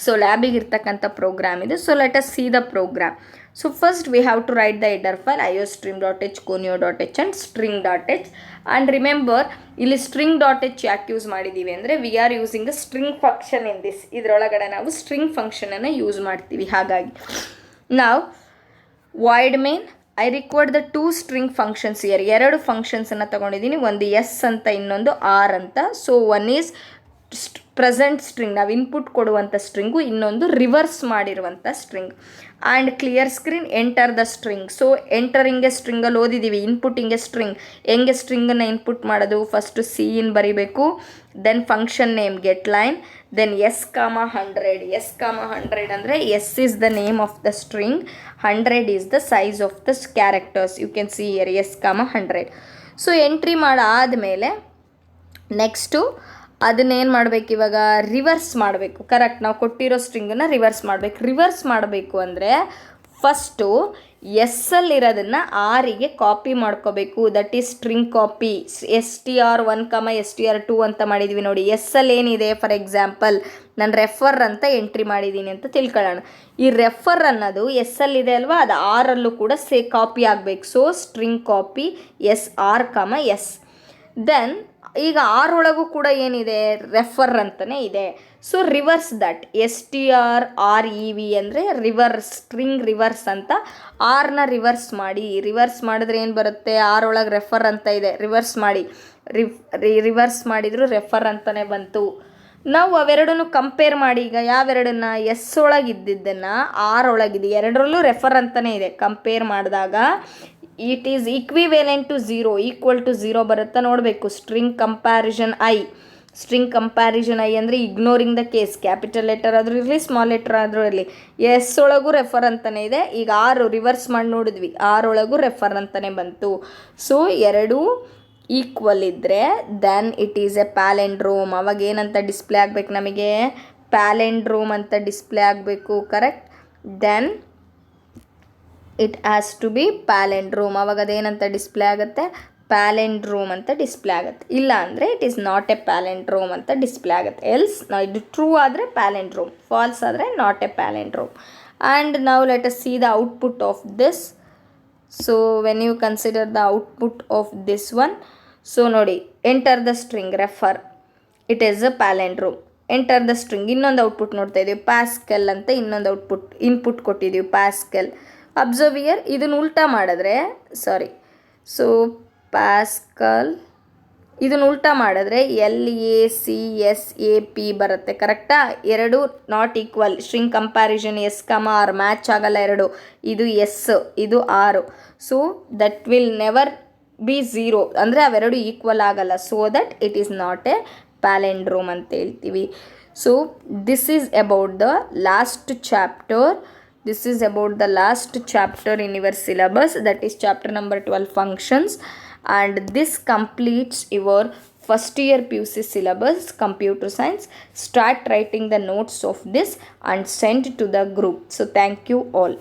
So ಲ್ಯಾಬಿಗೆ ಇರ್ತಕ್ಕಂಥ program ಇದು. So let us see the program. So first we have to write the header file iostream.h, conio.h and string.h. And remember ಇಲ್ಲಿ string.h ಯಾಕೆ use ಮಾಡಿದ್ದೀವಿ ಅಂದರೆ we are using the string function in this. ಇದರೊಳಗಡೆ ನಾವು string ಫಂಕ್ಷನನ್ನು use ಮಾಡ್ತೀವಿ. ಹಾಗಾಗಿ ನಾವು void main, I required the 2 string functions here. 2 ಫಂಕ್ಷನ್ಸನ್ನು ತೊಗೊಂಡಿದ್ದೀನಿ, ಒಂದು ಎಸ್ ಅಂತ ಇನ್ನೊಂದು ಆರ್ ಅಂತ. So one is present string, ನಾವು ಇನ್ಪುಟ್ ಕೊಡುವಂಥ ಸ್ಟ್ರಿಂಗು, ಇನ್ನೊಂದು ರಿವರ್ಸ್ ಮಾಡಿರುವಂಥ string. And clear screen, enter the string. So ಎಂಟರಿಂಗೆ ಸ್ಟ್ರಿಂಗಲ್ಲಿ ಓದಿದ್ದೀವಿ, ಇನ್ಪುಟ್ಟಿಂಗೆ ಸ್ಟ್ರಿಂಗ್. ಹೆಂಗೆ ಸ್ಟ್ರಿಂಗನ್ನು ಇನ್ಪುಟ್ ಮಾಡೋದು? ಫಸ್ಟು ಸಿ ಇನ್ ಬರೀಬೇಕು, then function name get line, then S,100 ಅಂದರೆ S is the name of the string, 100 is the size of the characters. You can see here S,100. So entry ಮಾಡಾದಮೇಲೆ next ಅದನ್ನೇನು ಮಾಡಬೇಕು? ಇವಾಗ reverse ಮಾಡಬೇಕು. Correct, ನಾವು ಕೊಟ್ಟಿರೋ ಸ್ಟ್ರಿಂಗನ್ನು reverse ಮಾಡಬೇಕು. Reverse ಮಾಡಬೇಕು ಅಂದರೆ ಫಸ್ಟು ಎಸ್ಸಲ್ಲಿರೋದನ್ನು ಆರಿಗೆ ಕಾಪಿ ಮಾಡ್ಕೋಬೇಕು. That is string copy. str1, str2 ಅಂತ ಮಾಡಿದ್ವಿ ನೋಡಿ. ಎಸ್ಸಲ್ಲಿ ಏನಿದೆ? ಫಾರ್ ಎಕ್ಸಾಂಪಲ್ ನಾನು ರೆಫರ್ ಅಂತ ಎಂಟ್ರಿ ಮಾಡಿದ್ದೀನಿ ಅಂತ ತಿಳ್ಕೊಳ್ಳೋಣ. ಈ ರೆಫರ್ ಅನ್ನೋದು ಎಸ್ಸಲ್ಲಿದೆ ಅಲ್ವಾ, ಅದು ಆರಲ್ಲೂ ಕೂಡ ಕಾಪಿ ಆಗಬೇಕು. So string copy SR, S. Then ಈಗ ಆರೊಳಗೂ ಕೂಡ ಏನಿದೆ? ರೆಫರ್ ಅಂತಲೇ ಇದೆ. ಸೊ ರಿವರ್ಸ್ ದಟ್ STRREV ಅಂದರೆ ರಿವರ್ಸ್, ಸ್ಟ್ರಿಂಗ್ ರಿವರ್ಸ್ ಅಂತ. ಆರ್ನ ರಿವರ್ಸ್ ಮಾಡಿ. ರಿವರ್ಸ್ ಮಾಡಿದ್ರೆ ಏನು ಬರುತ್ತೆ? ಆರೊಳಗೆ ರೆಫರ್ ಅಂತ ಇದೆ, ರಿವರ್ಸ್ ಮಾಡಿ. ರಿವರ್ಸ್ ಮಾಡಿದ್ರು ರೆಫರ್ ಅಂತಲೇ ಬಂತು. ನಾವು ಅವೆರಡನ್ನು ಕಂಪೇರ್ ಮಾಡಿ. ಈಗ ಯಾವೆರಡನ್ನ? ಎಸ್ ಒಳಗಿದ್ದನ್ನು ಆರೊಳಗಿದೆ, ಎರಡರಲ್ಲೂ ರೆಫರ್ ಅಂತಲೇ ಇದೆ. ಕಂಪೇರ್ ಮಾಡಿದಾಗ it is equivalent to 0, equal to 0 ಬರುತ್ತಾ ನೋಡಬೇಕು. ಸ್ಟ್ರಿಂಗ್ ಕಂಪ್ಯಾರಿಸನ್ ಐ ಅಂದರೆ ignoring the case. Capital letter ಆದರೂ ಇರಲಿ, ಸ್ಮಾಲ್ ಲೆಟರ್ ಆದರೂ ಇರಲಿ, ಎಸ್ ಒಳಗೂ ರೆಫರ್ ಅಂತಲೇ ಇದೆ. ಈಗ ಆರು ರಿವರ್ಸ್ ಮಾಡಿ ನೋಡಿದ್ವಿ, ಆರೊಳಗೂ ರೆಫರ್ ಅಂತಲೇ ಬಂತು. ಸೊ ಎರಡೂ ಈಕ್ವಲ್ ಇದ್ದರೆ then it is a palindrome. ಅವಾಗ ಏನಂತ ಡಿಸ್ಪ್ಲೇ ಆಗಬೇಕು? ನಮಗೆ ಪ್ಯಾಲೆಂಡ್ರೋಮ್ ಅಂತ ಡಿಸ್ಪ್ಲೇ ಆಗಬೇಕು. Correct. Then it has to be palindrome. ಅವಾಗ ಅದೇನಂತ ಡಿಸ್ಪ್ಲೇ ಆಗುತ್ತೆ? ಪ್ಯಾಲೆಂಡ್ರೋಮ್ ಅಂತ ಡಿಸ್ಪ್ಲೇ ಆಗುತ್ತೆ. ಇಲ್ಲ ಅಂದರೆ it is not a palindrome ಅಂತ ಡಿಸ್ಪ್ಲೇ ಆಗುತ್ತೆ. ಎಲ್ಸ್ ಇದು ಟ್ರೂ ಆದರೆ ಪ್ಯಾಲೆಂಡ್ರೋಮ್, ಫಾಲ್ಸ್ ಆದರೆ ನಾಟ್ ಎ ಪ್ಯಾಲೆಂಡ್ರೋಮ್. ಆ್ಯಂಡ್ ನಾವು let us see the output of this. So when you consider the output of this one, so ನೋಡಿ, enter the string refer, it is a palindrome. Enter the string, ಇನ್ನೊಂದು output ನೋಡ್ತಾ ಇದ್ದೀವಿ, pascal ಅಂತ ಇನ್ನೊಂದು input ಕೊಟ್ಟಿದ್ದೀವಿ, pascal. Observe year, ಇದನ್ನು ಉಲ್ಟಾ ಮಾಡಿದ್ರೆ ಸೊ ಪ್ಯಾಸ್ಕಲ್, ಇದನ್ನು ಉಲ್ಟಾ ಮಾಡಿದ್ರೆ LACSAP ಬರುತ್ತೆ. ಕರೆಕ್ಟಾ? ಎರಡು not equal. String comparison S, R match ಆಗಲ್ಲ ಎರಡು. ಇದು S, ಇದು R. So that will never be 0 ಅಂದರೆ ಅವೆರಡು ಈಕ್ವಲ್ ಆಗಲ್ಲ. So that it is not a palindrome ಅಂತ ಹೇಳ್ತೀವಿ. So this is about the last chapter. This is about the last chapter in your syllabus, that is chapter number 12, functions, and this completes your first year PUC syllabus, computer science. Start writing the notes of this and send to the group. So thank you all.